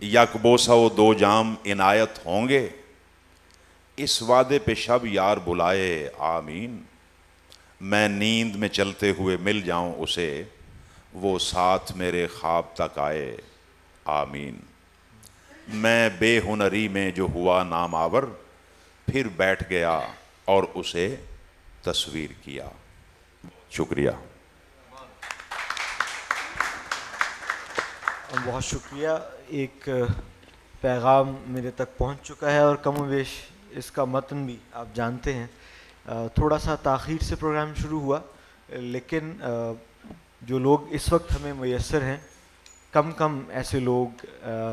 यकबोसा वो 2 जाम इनायत होंगे, इस वादे पे शब यार बुलाए आमीन। मैं नींद में चलते हुए मिल जाऊं उसे, वो साथ मेरे ख्वाब तक आए आमीन। मैं बेहुनरी में जो हुआ नामावर, फिर बैठ गया और उसे तस्वीर किया। शुक्रिया। बहुत शुक्रिया। एक पैगाम मेरे तक पहुंच चुका है और कमोवेश इसका मतन भी आप जानते हैं। थोड़ा सा ताख़ीर से प्रोग्राम शुरू हुआ, लेकिन जो लोग इस वक्त हमें मैसर हैं, कम ऐसे लोग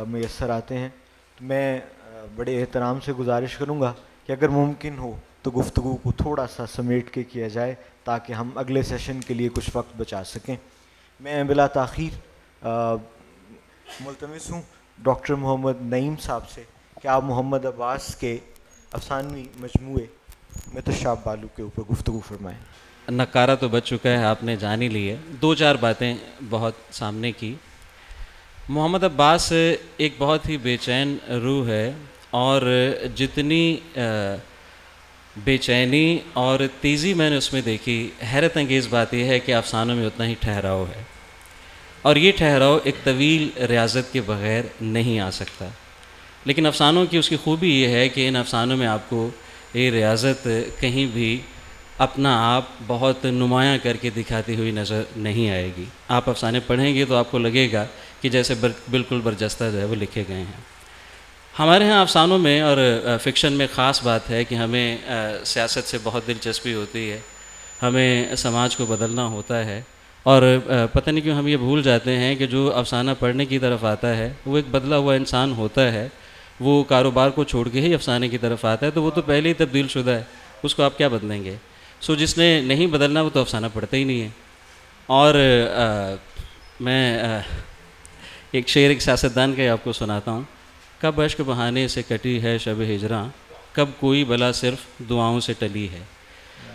मैसर आते हैं। तो मैं बड़े एहतराम से गुजारिश करूँगा कि अगर मुमकिन हो तो गुफ्तगू को थोड़ा सा समेट के किया जाए ताकि हम अगले सेशन के लिए कुछ वक्त बचा सकें। मैं बिला ताख़ीर मुल्तमिस हूँ डॉक्टर मोहम्मद नईम साहब से कि आप मोहम्मद अब्बास के अफसानवी मजमूए मैं तो शाब बालू के ऊपर गुफ्तगू फरमाएं। नकारा तो बच चुका है, आपने जान ही ली है। दो चार बातें बहुत सामने की। मोहम्मद अब्बास एक बहुत ही बेचैन रूह है, और जितनी बेचैनी और तेज़ी मैंने उसमें देखी, हैरत अंगेज़ बात यह है कि अफसानों में उतना ही ठहराव है, और ये ठहराव एक तवील रियाजत के बग़ैर नहीं आ सकता। लेकिन अफसानों की उसकी खूबी ये है कि इन अफसानों में आपको ये रियाजत कहीं भी अपना आप बहुत नुमायाँ करके दिखाती हुई नज़र नहीं आएगी। आप अफसाने पढ़ेंगे तो आपको लगेगा कि जैसे बिल्कुल बरजस्ता जो है वो लिखे गए हैं। हमारे यहाँ अफसानों में और फ़िक्शन में ख़ास बात है कि हमें सियासत से बहुत दिलचस्पी होती है, हमें समाज को बदलना होता है, और पता नहीं क्यों हम ये भूल जाते हैं कि जो अफसाना पढ़ने की तरफ आता है वो एक बदला हुआ इंसान होता है। वो कारोबार को छोड़ के ही अफसाने की तरफ आता है, तो वो तो पहले ही तब्दील शुदा है, उसको आप क्या बदलेंगे। सो जिसने नहीं बदलना वो तो अफसाना पढ़ता ही नहीं है। और मैं एक शेर एक सियासतदान का आपको सुनाता हूँ। कब अश्क बहाने से कटी है शब हिजरा, कब कोई बला सिर्फ दुआओं से टली है।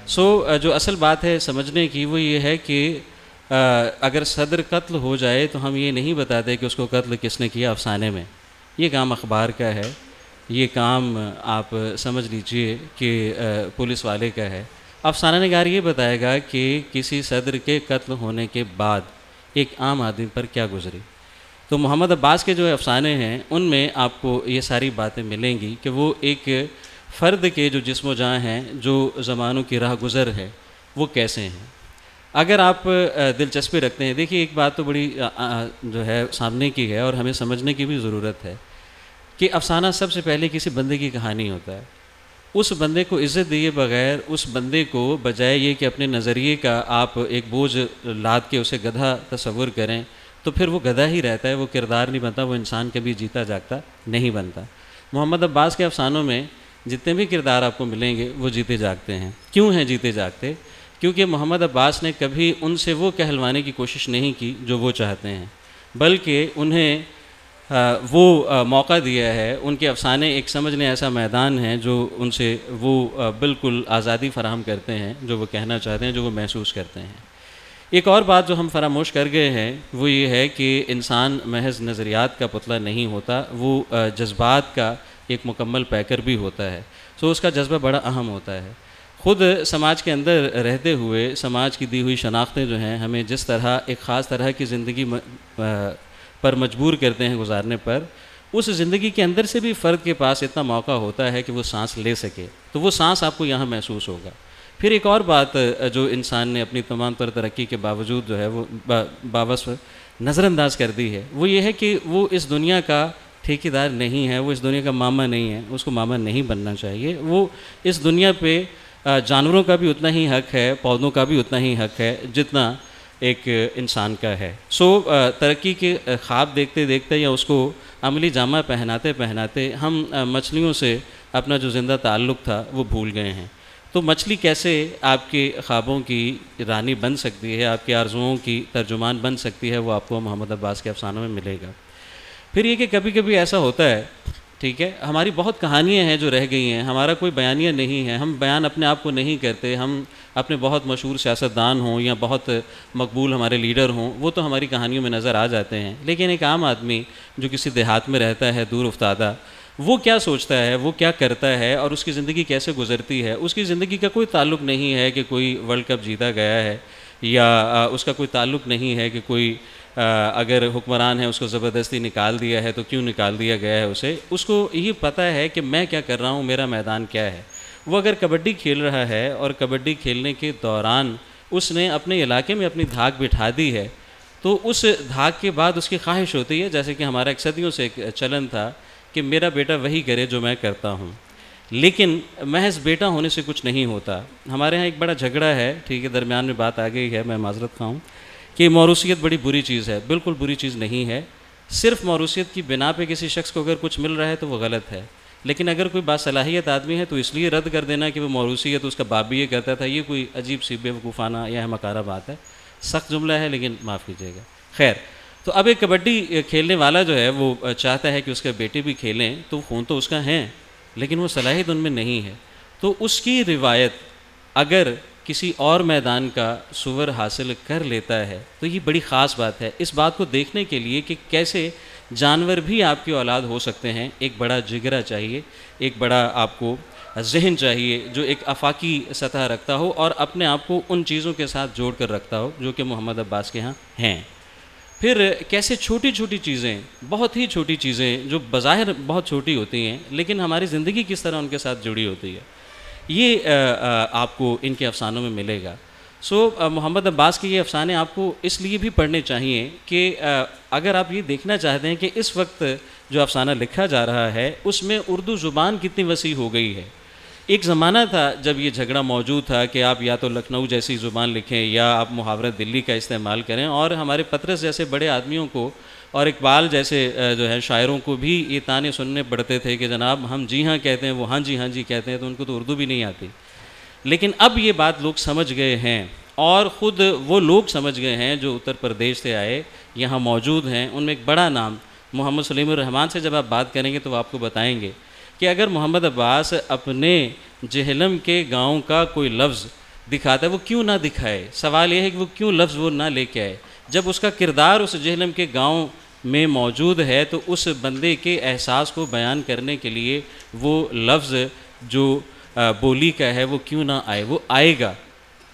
सो जो असल बात है समझने की वो ये है कि अगर सदर कत्ल हो जाए तो हम ये नहीं बताते कि उसको कत्ल किसने किया अफसाने में। ये काम अखबार का है, ये काम आप समझ लीजिए कि पुलिस वाले का है। अफसाना निगार ये बताएगा कि किसी सदर के कत्ल होने के बाद एक आम आदमी पर क्या गुजरी। तो मोहम्मद अब्बास के जो अफसाने हैं उनमें आपको ये सारी बातें मिलेंगी कि वो एक फ़र्द के जो जिस्म जान हैं, जो ज़मानों की राह गुज़र है, वो कैसे हैं। अगर आप दिलचस्पी रखते हैं, देखिए एक बात तो बड़ी जो है सामने की है और हमें समझने की भी ज़रूरत है कि अफसाना सबसे पहले किसी बंदे की कहानी होता है। उस बंदे को इज़्ज़त दिए बगैर, उस बंदे को बजाय ये कि अपने नज़रिए का आप एक बोझ लाद के उसे गधा तस्वुर करें, तो फिर वो गधा ही रहता है, वो किरदार नहीं बनता, वो इंसान कभी जीता जागता नहीं बनता। मोहम्मद अब्बास के अफसानों में जितने भी किरदार आपको मिलेंगे वो जीते जागते हैं। क्यों हैं जीते जागते? क्योंकि मोहम्मद अब्बास ने कभी उनसे वो कहलवाने की कोशिश नहीं की जो वो चाहते हैं, बल्कि उन्हें वो मौका दिया है। उनके अफसाने एक समझने ऐसा मैदान है जो उनसे वो बिल्कुल आज़ादी फराहम करते हैं, जो वो कहना चाहते हैं, जो वो महसूस करते हैं। एक और बात जो हम फरामोश कर गए हैं वो ये है कि इंसान महज नज़रियात का पुतला नहीं होता, वो जज्बात का एक मुकम्मल पैकर भी होता है। सो उसका जज्बा बड़ा अहम होता है। ख़ुद समाज के अंदर रहते हुए समाज की दी हुई शनाख्तें जो हैं हमें जिस तरह एक ख़ास तरह की ज़िंदगी पर मजबूर करते हैं गुजारने पर, उस ज़िंदगी के अंदर से भी फ़र्द के पास इतना मौका होता है कि वो सांस ले सके, तो वो सांस आपको यहाँ महसूस होगा। फिर एक और बात जो इंसान ने अपनी तमाम तर तरक्की के बावजूद जो है वो बावस्व नज़रअंदाज कर दी है, वो ये है कि वो इस दुनिया का ठेकेदार नहीं है, वो इस दुनिया का मामा नहीं है, उसको मामा नहीं बनना चाहिए। वो इस दुनिया पे जानवरों का भी उतना ही हक़ है, पौधों का भी उतना ही हक़ है जितना एक इंसान का है। सो तरक्की के ख्वाब देखते देखते या उसको अमली जामा पहनाते पहनाते हम मछलियों से अपना जो ज़िंदा ताल्लुक़ था वो भूल गए हैं। तो मछली कैसे आपके ख्वाबों की रानी बन सकती है, आपकी आरज़ुओं की तर्जुमान बन सकती है, वो आपको मोहम्मद अब्बास के अफसानों में मिलेगा। फिर ये कि कभी कभी ऐसा होता है, ठीक है, हमारी बहुत कहानियाँ हैं जो रह गई हैं, हमारा कोई बयानिया नहीं है, हम बयान अपने आप को नहीं करते। हम अपने बहुत मशहूर सियासतदान हों या बहुत मकबूल हमारे लीडर हों, वो तो हमारी कहानियों में नज़र आ जाते हैं, लेकिन एक आम आदमी जो किसी देहात में रहता है, दूर उफ्तादा, वो क्या सोचता है, वो क्या करता है और उसकी ज़िंदगी कैसे गुजरती है, उसकी ज़िंदगी का कोई ताल्लुक़ नहीं है कि कोई वर्ल्ड कप जीता गया है, या उसका कोई ताल्लुक़ नहीं है कि कोई अगर हुक्मरान है उसको ज़बरदस्ती निकाल दिया है तो क्यों निकाल दिया गया है उसे। उसको ये पता है कि मैं क्या कर रहा हूँ, मेरा मैदान क्या है। वो अगर कबड्डी खेल रहा है और कबड्डी खेलने के दौरान उसने अपने इलाके में अपनी धाक बिठा दी है, तो उस धाक के बाद उसकी ख्वाहिश होती है, जैसे कि हमारा एक सदियों से एक चलन था कि मेरा बेटा वही करे जो मैं करता हूँ। लेकिन महज बेटा होने से कुछ नहीं होता। हमारे यहाँ एक बड़ा झगड़ा है, ठीक है, दरमियान में बात आ गई है, मैं माजरत खाऊँ कि मौरूसियत बड़ी बुरी चीज़ है। बिल्कुल बुरी चीज़ नहीं है। सिर्फ मौरूसियत की बिना पे किसी शख्स को अगर कुछ मिल रहा है तो वो गलत है, लेकिन अगर कोई बासलाहियत आदमी है तो इसलिए रद्द कर देना कि वो मौरूसियत उसका बाप भी ये करता था, ये कोई अजीब सी बेवकूफ़ाना या मकारा बात है। सख्त जुमला है लेकिन माफ़ कीजिएगा। खैर, तो अब एक कबड्डी खेलने वाला जो है वो चाहता है कि उसके बेटे भी खेलें, तो खून तो उसका है लेकिन वो सलाहियत उनमें नहीं है। तो उसकी रिवायत अगर किसी और मैदान का सुवर हासिल कर लेता है तो ये बड़ी ख़ास बात है। इस बात को देखने के लिए कि कैसे जानवर भी आपकी औलाद हो सकते हैं, एक बड़ा जिगरा चाहिए, एक बड़ा आपको जहन चाहिए जो एक आफाकी सतह रखता हो और अपने आप को उन चीज़ों के साथ जोड़ कर रखता हो जो कि मोहम्मद अब्बास के यहाँ हैं। फिर कैसे छोटी छोटी चीज़ें, बहुत ही छोटी चीज़ें जो बज़ाहिर बहुत छोटी होती हैं लेकिन हमारी ज़िंदगी किस तरह उनके साथ जुड़ी होती है, ये आपको इनके अफ़सानों में मिलेगा। सो मोहम्मद अब्बास के ये अफ़साने आपको इसलिए भी पढ़ने चाहिए कि अगर आप ये देखना चाहते हैं कि इस वक्त जो अफ़साना लिखा जा रहा है उसमें उर्दू ज़ुबान कितनी वसी हो गई है। एक ज़माना था जब ये झगड़ा मौजूद था कि आप या तो लखनऊ जैसी ज़ुबान लिखें या आप मुहावरा दिल्ली का इस्तेमाल करें, और हमारे पतरस जैसे बड़े आदमियों को और इकबाल जैसे जो है शायरों को भी ये ताने सुनने पड़ते थे कि जनाब हम जी हाँ कहते हैं, वो हाँ जी कहते हैं, तो उनको तो उर्दू भी नहीं आती। लेकिन अब ये बात लोग समझ गए हैं और ख़ुद वो लोग समझ गए हैं जो उत्तर प्रदेश से आए यहाँ मौजूद हैं। उनमें एक बड़ा नाम मोहम्मद सलीमुर रहमान से जब आप बात करेंगे तो वो आपको बताएंगे कि अगर मोहम्मद अब्बास अपने जहलम के गांव का कोई लफ्ज़ दिखाता है वो क्यों ना दिखाए, सवाल ये है कि वो क्यों लफ्ज़ वो ना लेके आए। जब उसका किरदार उस जहलम के गांव में मौजूद है तो उस बंदे के एहसास को बयान करने के लिए वो लफ्ज़ जो बोली का है वो क्यों ना आए, वो आएगा।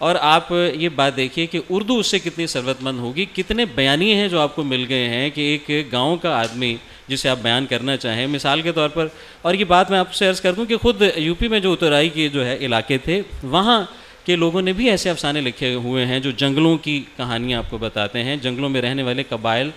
और आप ये बात देखिए कि उर्दू उससे कितनी सरवतमंद होगी। कितने बयानिए हैं जो आपको मिल गए हैं कि एक गांव का आदमी जिसे आप बयान करना चाहें, मिसाल के तौर पर, और ये बात मैं आपसे अर्ज़ कर दूं कि ख़ुद यूपी में जो उतराई के जो है इलाके थे वहाँ के लोगों ने भी ऐसे अफसाने लिखे हुए हैं जो जंगलों की कहानियाँ आपको बताते हैं, जंगलों में रहने वाले कबाइल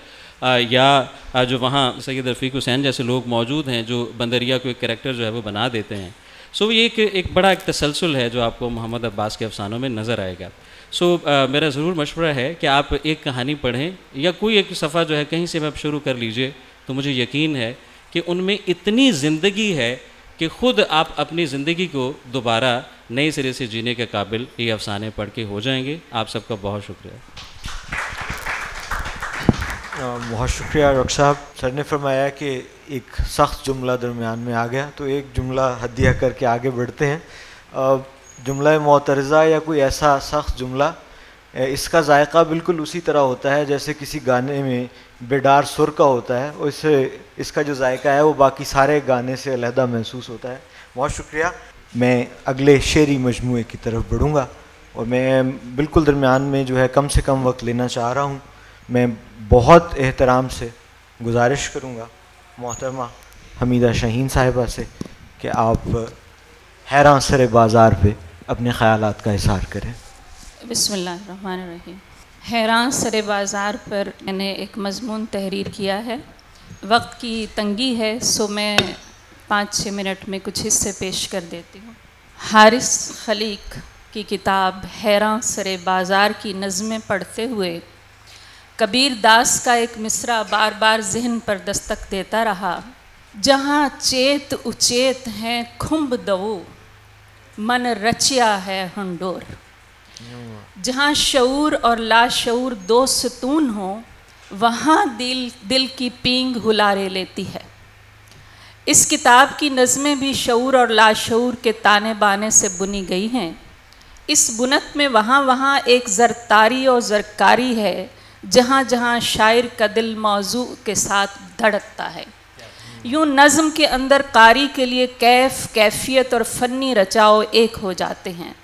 या जो वहाँ सैयद रफ़ीक हुसैन जैसे लोग मौजूद हैं जो बंदरिया को एक करैक्टर जो है वो बना देते हैं। सो ये एक बड़ा एक तसलसल है जो आपको मोहम्मद अब्बास के अफसानों में नज़र आएगा। सो मेरा ज़रूर मशवरा है कि आप एक कहानी पढ़ें या कोई एक सफ़ा जो है कहीं से भी आप शुरू कर लीजिए, तो मुझे यकीन है कि उनमें इतनी ज़िंदगी है कि ख़ुद आप अपनी ज़िंदगी को दोबारा नए सिरे से जीने के काबिल ये अफसाने पढ़ के हो जाएंगे। आप सबका बहुत शुक्रिया। बहुत शुक्रिया डॉक्टर साहब। सर ने फरमाया कि एक सख्त जुमला दरमियान में आ गया तो एक जुमला हदिया करके आगे बढ़ते हैं। जुमला मोतरज़ा या कोई ऐसा सख्त जुमला, इसका जायका बिल्कुल उसी तरह होता है जैसे किसी गाने में बेडार सुर का होता है, उससे इसका जो जायका है वो बाकी सारे गाने से अलहदा महसूस होता है। बहुत शुक्रिया। मैं अगले शेरी मजमूए की तरफ बढ़ूँगा और मैं बिल्कुल दरमियान में जो है कम से कम वक्त लेना चाह रहा हूँ। मैं बहुत एहतराम से गुजारिश करूँगा मोहतरमा हमीदा शाहीन साहिबा से कि आप हैरान सरे बाज़ार पे अपने ख़यालात का इज़हार करें। बिस्मिल्लाहिर्रहमानिर्रहीम। हैरान सरे बाज़ार पर मैंने एक मज़मून तहरीर किया है। वक्त की तंगी है सो मैं 5-6 मिनट में कुछ हिस्से पेश कर देती हूँ। हारिस खलीक की किताब हैरान सरे बाज़ार की नज़में पढ़ते हुए कबीर दास का एक मिसरा बार बार जहन पर दस्तक देता रहा। जहाँ चेत उचेत हैं खुम्ब दवो, मन रचिया है हंडोर। जहाँ शऊर और लाशऊर दो सतून हो, वहाँ दिल की पींग हुलारे लेती है। इस किताब की नज़में भी शऊर और लाशऊर के ताने बाने से बुनी गई हैं। इस बुनत में वहाँ वहाँ एक ज़रतारी और ज़रकारी है, जहाँ जहाँ शायर का दिल मौजू के साथ धड़कता है। यूँ नज़्म के अंदर कारी के लिए कैफ, कैफियत और फ़न्नी रचाव एक हो जाते हैं।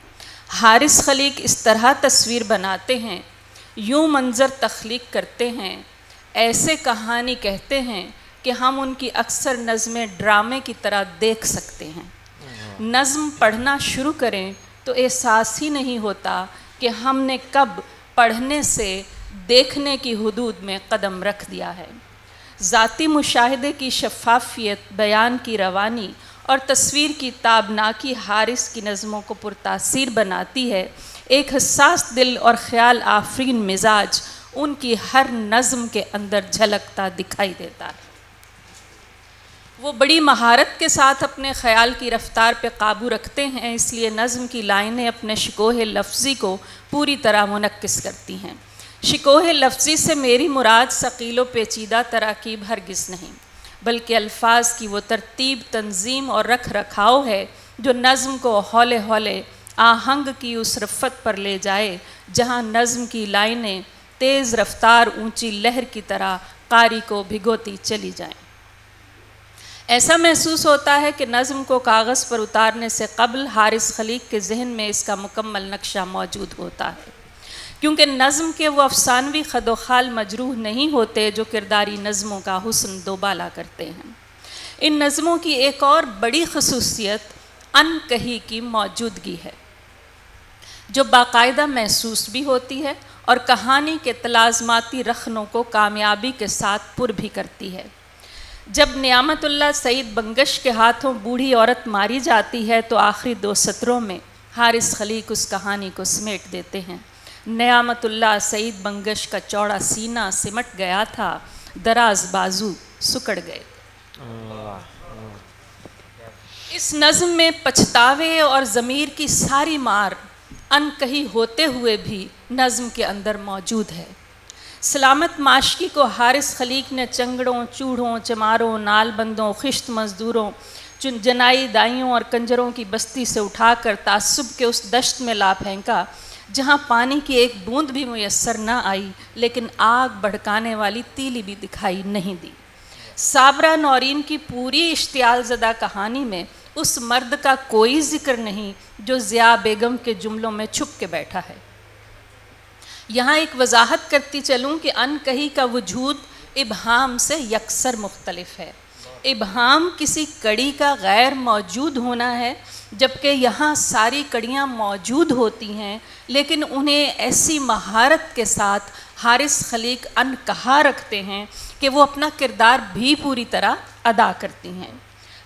हारिस खलीक इस तरह तस्वीर बनाते हैं, यूँ मंज़र तख्लीक करते हैं, ऐसे कहानी कहते हैं कि हम उनकी अक्सर नज़में ड्रामे की तरह देख सकते हैं। नज़्म पढ़ना शुरू करें तो एहसास ही नहीं होता कि हमने कब पढ़ने से देखने की हुदूद में कदम रख दिया है। ज़ाती मुशाहिदे की शफ़ाफ़ियत, बयान की रवानी और तस्वीर की ताबनाकी हारिस की नज़मों को पुरतासीर बनाती है। एक हसास दिल और ख़याल आफरीन मिजाज उनकी हर नज़म के अंदर झलकता दिखाई देता है। वो बड़ी महारत के साथ अपने ख़याल की रफ़्तार पे काबू रखते हैं, इसलिए नज़म की लाइनें अपने शिकोह लफ्ज़ी को पूरी तरह मुनक्किस करती हैं। शिकोह लफ्ज़ी से मेरी मुराद सकीलो पेचीदा तराकीब हरगिज़ नहीं, बल्कि अल्फाज की वो तरतीब, तंजीम और रख रखाव है जो नज़्म को हौले हौले आहंग की उस रफ़त पर ले जाए जहाँ नज़्म की लाइनें तेज़ रफ्तार ऊंची लहर की तरह कारी को भिगोती चली जाएं। ऐसा महसूस होता है कि नज़्म को कागज़ पर उतारने से क़ब्ल हारिस खलीक के जहन में इसका मुकम्मल नक्शा मौजूद होता है, क्योंकि नज़्म के वो अफसानवी खदोखाल मजरूह नहीं होते जो किरदारी नज़मों का हुस्न दोबाला करते हैं। इन नज़मों की एक और बड़ी खसूसियत अनकही की मौजूदगी है, जो बाकायदा महसूस भी होती है और कहानी के तलाज़माती रखनों को कामयाबी के साथ पुर भी करती है। जब नियामतुल्लाह सईद बंगश के हाथों बूढ़ी औरत मारी जाती है तो आखिरी 2 सत्रों में हारिस खलीक उस कहानी को समेट देते हैं। नियामतुल्लाह सईद बंगश का चौड़ा सीना सिमट गया था, दराज बाजू सुकड़ गए। इस नज़्म में पछतावे और ज़मीर की सारी मार अनकही होते हुए भी नज़्म के अंदर मौजूद है। सलामत माशकी को हारिस खलीक ने चंगड़ों, चूढ़ों, चमारों, नालबंदों, खिश्त मज़दूरों, जनाई दाइयों और कंजरों की बस्ती से उठाकर तासुब के उस दश्त में ला फेंका जहाँ पानी की एक बूंद भी मुयस्सर न आई, लेकिन आग भड़काने वाली तीली भी दिखाई नहीं दी। साबरा नौरीन की पूरी इश्तियालज़दा कहानी में उस मर्द का कोई जिक्र नहीं जो ज़िया बेगम के जुमलों में छुप के बैठा है। यहाँ एक वजाहत करती चलूँ कि अनकही का वजूद इबहाम से यकसर मुख्तलिफ है। इबहाम किसी कड़ी का गैर मौजूद होना है, जबकि यहाँ सारी कड़ियाँ मौजूद होती हैं, लेकिन उन्हें ऐसी महारत के साथ हारिस खलीक अनकहा रखते हैं कि वो अपना किरदार भी पूरी तरह अदा करती हैं।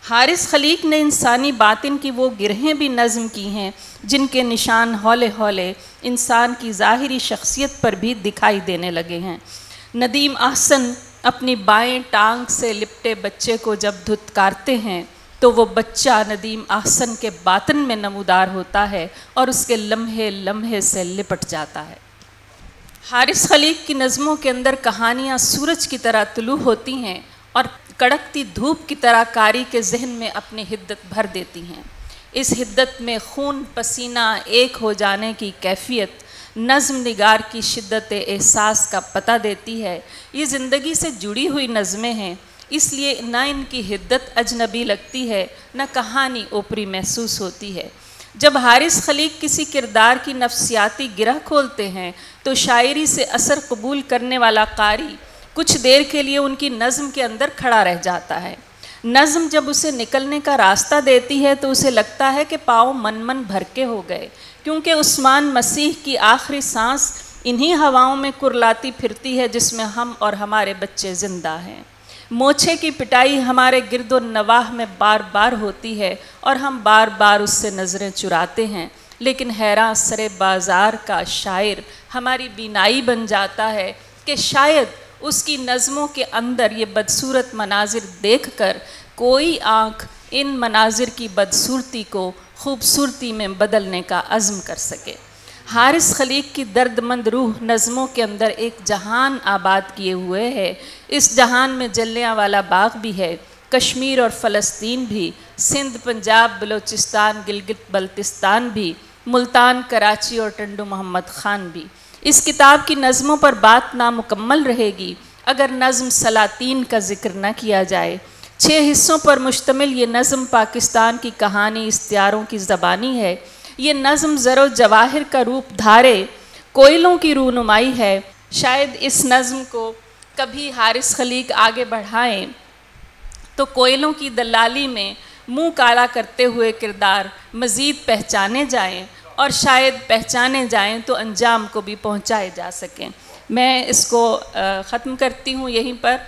हारिस खलीक ने इंसानी बातिन की वो गिरहें भी नज़्म की हैं जिनके निशान हौले हौले इंसान की ज़ाहिरी शख्सियत पर भी दिखाई देने लगे हैं। नदीम अहसन अपनी बाएं टांग से लिपटे बच्चे को जब धुतकारते हैं तो वो बच्चा नदीम अहसन के बातन में नमूदार होता है और उसके लम्हे लम्हे से लिपट जाता है। हारिस खलीक की नज़मों के अंदर कहानियाँ सूरज की तरह तुलू होती हैं और कड़कती धूप की तरह कारी के जहन में अपनी हिद्दत भर देती हैं। इस हिद्दत में खून पसीना एक हो जाने की कैफियत नज़्म निगार की शिद्दत एहसास का पता देती है। ये ज़िंदगी से जुड़ी हुई नज़में हैं, इसलिए न इनकी हिद्दत अजनबी लगती है, न कहानी ओपरी महसूस होती है। जब हारिस खलीक किसी किरदार की नफ्सियाती गिरह खोलते हैं तो शायरी से असर कबूल करने वाला कारी कुछ देर के लिए उनकी नज़्म के अंदर खड़ा रह जाता है। नज़्म जब उसे निकलने का रास्ता देती है तो उसे लगता है कि पाँव मन मन भर के हो गए, क्योंकि उस्मान मसीह की आखिरी सांस इन्हीं हवाओं में कुरलाती फिरती है जिसमें हम और हमारे बच्चे ज़िंदा हैं। मोछे की पिटाई हमारे गिरदो नवाह में बार बार होती है और हम बार बार उससे नज़रें चुराते हैं, लेकिन हैरान सरे बाज़ार का शायर हमारी बीनाई बन जाता है कि शायद उसकी नज़मों के अंदर ये बदसूरत मनाजिर देखकर कोई आँख इन मनाजिर की बदसूरती को खूबसूरती में बदलने का अज़्म कर सके। हारिस खलीक की दर्दमंद रूह नज़मों के अंदर एक जहान आबाद किए हुए है। इस जहान में जलियांवाला बाग भी है, कश्मीर और फ़लस्तीन भी, सिंध, पंजाब, बलूचिस्तान, गिलगित बल्तिस्तान भी, मुल्तान, कराची और टंडू मोहम्मद ख़ान भी। इस किताब की नज़मों पर बात नामुकम्मल रहेगी अगर नज़्म सलातीन का जिक्र न किया जाए। 6 हिस्सों पर मुश्तमिल ये नज़्म पाकिस्तान की कहानी इश्तियारों की ज़बानी है। ये नज़्म ज़रो जवाहिर का रूप धारे कोयलों की रूनुमाई है। शायद इस नज़्म को कभी हारिस खलीक आगे बढ़ाएं तो कोयलों की दलाली में मुँह काला करते हुए किरदार मज़ीद पहचाने जाएं और शायद पहचाने जाएं तो अंजाम को भी पहुंचाए जा सकें। मैं इसको ख़त्म करती हूँ यहीं पर।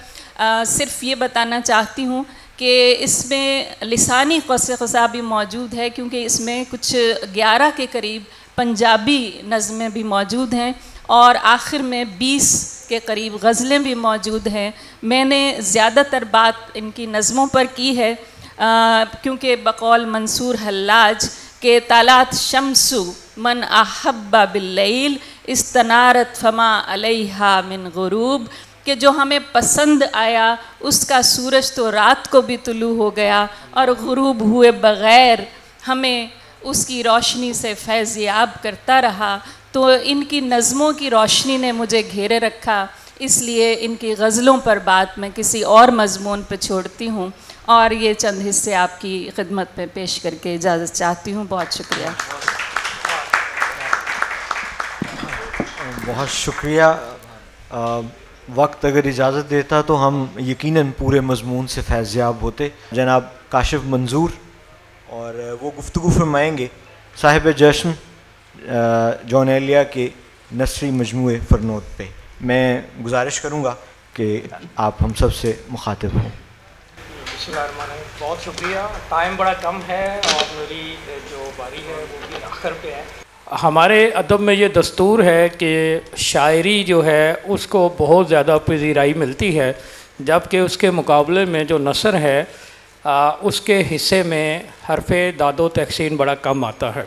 सिर्फ ये बताना चाहती हूँ कि इसमें लिसानी क़सा भी मौजूद है, क्योंकि इसमें कुछ 11 के करीब पंजाबी नज़में भी मौजूद हैं और आखिर में 20 के करीब गज़लें भी मौजूद हैं। मैंने ज़्यादातर बात इनकी नज़मों पर की है क्योंकि बकौल मंसूर हल्लाज के तालात शम्सु मन अहब्बा बिल्लैल इस्तनारत फमा अलैहा मिन गुरूब, कि जो हमें पसंद आया उसका सूरज तो रात को भी तुलू हो गया और गुरूब हुए बग़ैर हमें उसकी रोशनी से फैज़ याब करता रहा। तो इनकी नज़मों की रोशनी ने मुझे घेरे रखा, इसलिए इनकी गज़लों पर बात मैं किसी और मज़मून पर छोड़ती हूँ और ये चंद हिस्से आपकी खिदमत में पेश करके इजाज़त चाहती हूँ। बहुत शुक्रिया। बहुत शुक्रिया। वक्त अगर इजाज़त देता तो हम यकीनन पूरे मज़मून से फैज़याब होते। जनाब काशिफ मंजूर, और वो गुफ्तगू फरमाएँगे साहिब जश्न जॉन एलिया के नसरी मजमूए फ़रनोद पे। मैं गुजारिश करूँगा कि आप हम सब से मुखातिब हों। बहुत शुक्रिया। टाइम बड़ा कम है और मेरी जो बारी है वो भी आखिर पे है। हमारे अदब में ये दस्तूर है कि शायरी जो है उसको बहुत ज़्यादा पजीराई मिलती है, जबकि उसके मुकाबले में जो नसर है उसके हिस्से में हरफ़े दादो तहसीन बड़ा कम आता है।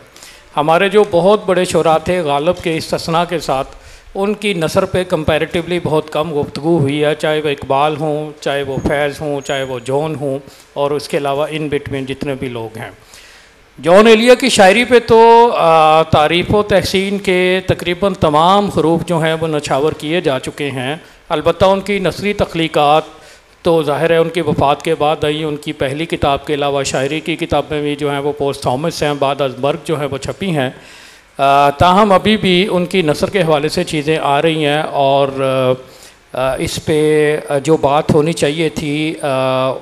हमारे जो बहुत बड़े शुरा थे गालिब के इस्तिस्ना के साथ, उनकी नसर पे कंपैरेटिवली बहुत कम गुफ्तगू हुई है, चाहे वो इकबाल हों, चाहे वो फैज़ हों, चाहे वो जॉन हों, और उसके अलावा इन बिटवीन जितने भी लोग हैं। जॉन एलिया की शायरी पे तो तारीफ़ व तहसीन के तकरीबन तमाम हरूफ जो हैं वो नछावर किए जा चुके हैं। अलबत्ता उनकी नसरी तख्लीक़ात तो ज़ाहिर है उनकी वफ़ात के बाद आई। उनकी पहली किताब के अलावा शायरी की किताबें भी जो हैं वो पोस्ट थॉमस हैं, बाद अज़ मर्ग जो है वो छपी हैं। ताहम अभी भी उनकी नसर के हवाले से चीज़ें आ रही हैं और इस पे जो बात होनी चाहिए थी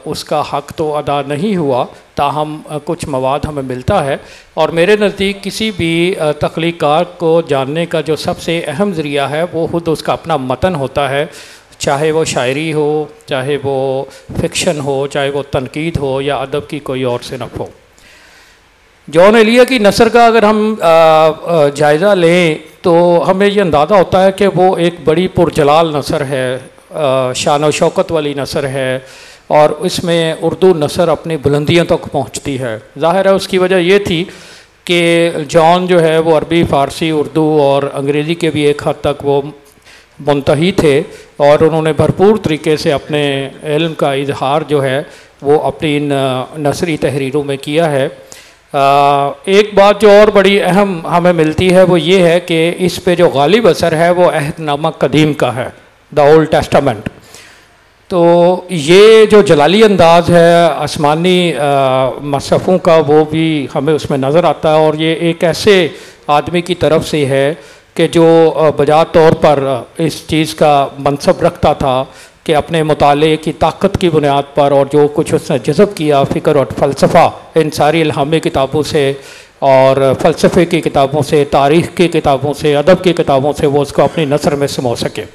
उसका हक़ तो अदा नहीं हुआ। ताहम कुछ मवाद हमें मिलता है, और मेरे नज़दीक किसी भी तख्लीक़ात को जानने का जो सबसे अहम ज़रिया है वो खुद उसका अपना मतन होता है, चाहे वो शायरी हो, चाहे वो फ़िक्शन हो, चाहे वो तनकीद हो या अदब की कोई और सिनफ़ हो। जॉन एलिया की नसर का अगर हम जायज़ा लें तो हमें ये अंदाज़ा होता है कि वो एक बड़ी पुरजलाल नसर है, शान व शौकत वाली नसर है, और इसमें उर्दू नसर अपनी बुलंदियों तक पहुँचती है। ज़ाहिर है उसकी वजह ये थी कि जॉन जो है वो अरबी, फ़ारसी, उर्दू और अंग्रेज़ी के भी एक हद तक वो मुंतही थे, और उन्होंने भरपूर तरीके से अपने इल्म का इजहार जो है वो अपनी इन नसरी तहरीरों में किया है। एक बात जो और बड़ी अहम हमें मिलती है वो ये है कि इस पे जो गालिब असर है वो अहदनामा कदीम का है, द ओल्ड टेस्टामेंट। तो ये जो जलाली अंदाज़ है आसमानी मसफ़ों का वो भी हमें उसमें नज़र आता है, और ये एक ऐसे आदमी की तरफ से है कि जो बजा तौर पर इस चीज़ का मनसब रखता था कि अपने मुताले की ताकत की बुनियाद पर और जो कुछ उसने जज़ब किया फ़िक्र और फ़लसफ़ा, इन सारी इल्हामी किताबों से और फ़लसफ़े की किताबों से, तारीख़ की किताबों से, अदब की किताबों से वो उसको अपनी नसर में समो सके।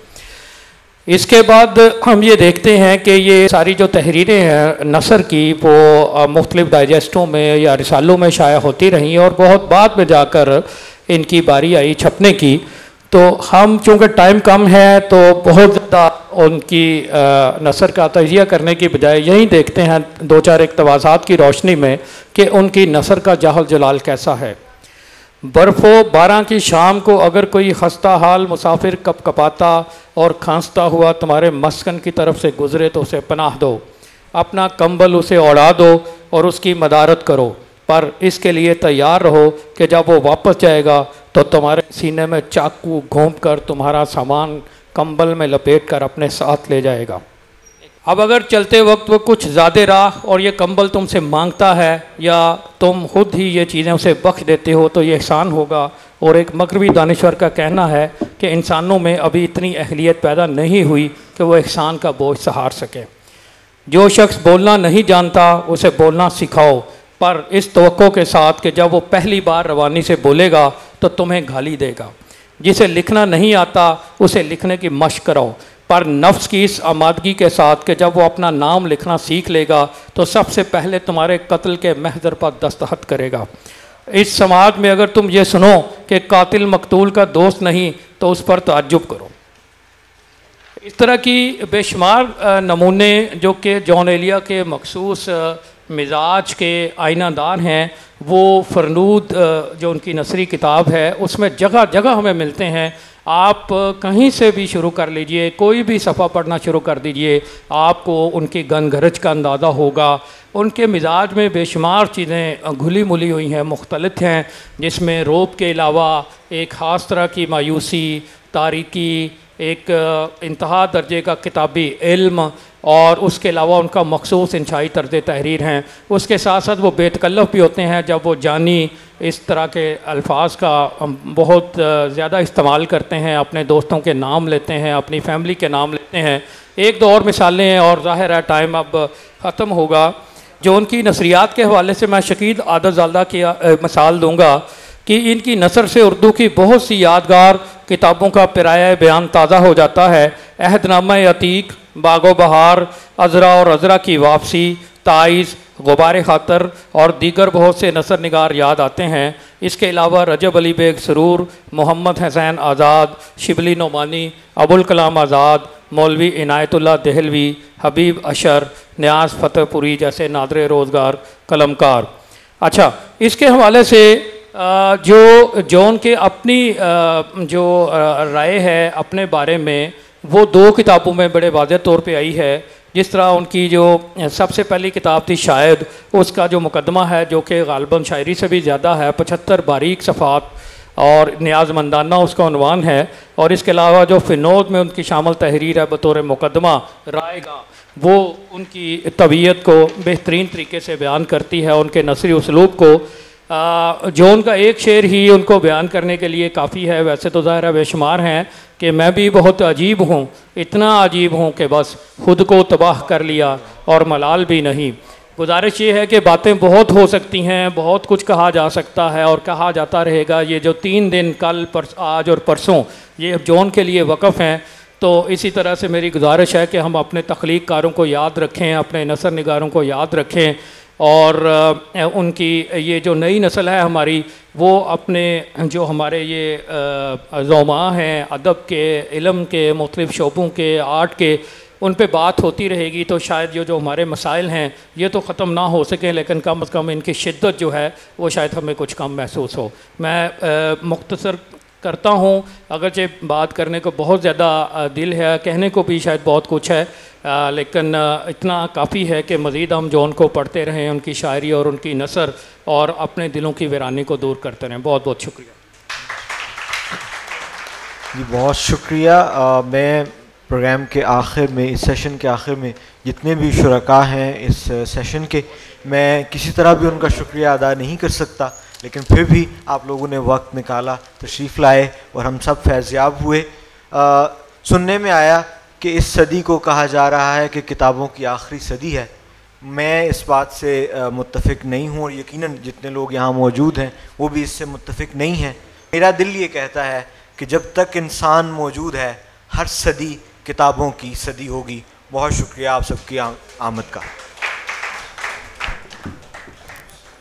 इसके बाद हम ये देखते हैं कि ये सारी जो तहरीरें हैं नसर की वो मुख्तलिफ़ डाइजेस्टों में या रिसालों में शाया होती रहीं, और बहुत बाद में जाकर इनकी बारी आई छपने की। तो हम चूँकि टाइम कम है तो बहुत ज़्यादा उनकी नसर का तजिया करने की बजाय यही देखते हैं दो चार इक़्तिबासात की रोशनी में कि उनकी नसर का जाहल जलाल कैसा है। बर्फ़ो 12 की शाम को अगर कोई खस्ता हाल मुसाफिर कपकपाता और खांसता हुआ तुम्हारे मस्कन की तरफ से गुज़रे तो उसे पनाह दो, अपना कंबल उसे ओढ़ा दो और उसकी मदारत करो, पर इसके लिए तैयार रहो कि जब वो वापस जाएगा तो तुम्हारे सीने में चाकू घोंप कर तुम्हारा सामान कंबल में लपेट कर अपने साथ ले जाएगा। अब अगर चलते वक्त वो कुछ ज़्यादा राह और ये कंबल तुमसे मांगता है या तुम खुद ही ये चीज़ें उसे बख्श देते हो तो ये एहसान होगा। और एक मगरबी दानिश्वर का कहना है कि इंसानों में अभी इतनी अहलियत पैदा नहीं हुई कि वो एहसान का बोझ सहार सके। जो शख्स बोलना नहीं जानता उसे बोलना सिखाओ, पर इस तवक्को के साथ कि जब वो पहली बार रवानी से बोलेगा तो तुम्हें गाली देगा। जिसे लिखना नहीं आता उसे लिखने की मशक कराओ, पर नफ्स की इस आमादगी के साथ कि जब वो अपना नाम लिखना सीख लेगा तो सबसे पहले तुम्हारे कत्ल के महजर पर दस्तखत करेगा। इस समाज में अगर तुम ये सुनो कि कातिल मकतूल का दोस्त नहीं तो उस पर ताज्जुब करो। इस तरह की बेशुमार नमूने जो कि जॉन एलिया के मखसूस मिजाज के आईनादार हैं, वो फरनूद जो उनकी नसरी किताब है उसमें जगह जगह हमें मिलते हैं। आप कहीं से भी शुरू कर लीजिए, कोई भी सफ़ा पढ़ना शुरू कर दीजिए, आपको उनकी गनगरज का अंदाज़ा होगा। उनके मिजाज में बेशुमार चीज़ें घुली मुली हुई हैं, मुख्तलिफ हैं, जिसमें रोब के अलावा एक ख़ास तरह की मायूसी, तारीकी, एक इंतहा दर्जे का किताबी इल्म और उसके अलावा उनका मखसूस इंशाई तर्ज तहरीर हैं। उसके साथ साथ वो बेतकल्लफ़ भी होते हैं जब वो जानी इस तरह के अल्फाज का बहुत ज़्यादा इस्तेमाल करते हैं, अपने दोस्तों के नाम लेते हैं, अपनी फैमिली के नाम लेते हैं। एक दो और मिसालें हैं और ज़ाहिर है टाइम अब ख़त्म होगा। जो उनकी नसरियात के हवाले से मैं शकीद आदतज़ादा की मिसाल दूँगा कि इनकी नसर से उर्दू की बहुत सी यादगार किताबों का पिराया बयान ताज़ा हो जाता है। अहदनामा अतीक, बागो बहार, अज़रा और अज़रा की वापसी, ताइज़, गुबार ख़ातर और दीगर बहुत से नसर निगार याद आते हैं। इसके अलावा रजब अली बेग सरूर, मोहम्मद हसैन आज़ाद, शिबली नोमानी, अबुल कलाम आज़ाद, मौलवी इनायतुल्लाह दहलवी, हबीब अशर, न्याज फ़तेहपुरी जैसे नादरे रोज़गार कलमकार। अच्छा, इसके हवाले से जो उनके अपनी जो राय है अपने बारे में, वो दो किताबों में बड़े वाज़ेह तौर पे आई है। जिस तरह उनकी जो सबसे पहली किताब थी शायद, उसका जो मुकदमा है जो कि गालिबन शायरी से भी ज़्यादा है, 75 बारीक सफ़ात और न्याज़मंदाना उसका उन्वान है। और इसके अलावा जो फ़िनोद में उनकी शामिल तहरीर है बतौर मुकदमा रायगा, वो उनकी तबीयत को बेहतरीन तरीके से बयान करती है, उनके नसरी उसलूब को। जो उनका एक शेर ही उनको बयान करने के लिए काफ़ी है। वैसे तो ज़ाहिर है बेशुमार हैं कि मैं भी बहुत अजीब हूँ, इतना अजीब हूँ कि बस खुद को तबाह कर लिया और मलाल भी नहीं। गुजारिश ये है कि बातें बहुत हो सकती हैं, बहुत कुछ कहा जा सकता है और कहा जाता रहेगा। ये जो 3 दिन कल आज और परसों ये जोन के लिए वक़फ़ हैं, तो इसी तरह से मेरी गुजारिश है कि हम अपने तख्लीक कारों को याद रखें, अपने नसर निगारों को याद रखें और उनकी ये जो नई नस्ल है हमारी, वो अपने जो हमारे ये ज़ोमा हैं अदब के, इल्म के, मुख्तलिफ़ शोबों के, आर्ट के, उन पे बात होती रहेगी तो शायद ये जो हमारे मसाइल हैं ये तो ख़त्म ना हो सकें, लेकिन कम अज़ कम इनकी शिद्दत जो है वो शायद हमें कुछ कम महसूस हो। मैं मुख्तसर करता हूँ, अगरचे बात करने को बहुत ज़्यादा दिल है, कहने को भी शायद बहुत कुछ है, लेकिन इतना काफ़ी है कि मज़ीद हम जो उनको पढ़ते रहें, उनकी शायरी और उनकी नसर, और अपने दिलों की वीरानी को दूर करते रहें। बहुत बहुत शुक्रिया जी, बहुत शुक्रिया। मैं प्रोग्राम के आखिर में, इस सेशन के आखिर में जितने भी शुरका हैं इस सेशन के, मैं किसी तरह भी उनका शुक्रिया अदा नहीं कर सकता, लेकिन फिर भी आप लोगों ने वक्त निकाला, तशरीफ़ लाए और हम सब फैज़याब हुए। सुनने में आया कि इस सदी को कहा जा रहा है कि किताबों की आखिरी सदी है। मैं इस बात से मुत्तफ़िक नहीं हूँ और यकीनन जितने लोग यहाँ मौजूद हैं वो भी इससे मुत्तफ़िक नहीं हैं। मेरा दिल ये कहता है कि जब तक इंसान मौजूद है हर सदी किताबों की सदी होगी। बहुत शुक्रिया आप सबकी आमद का।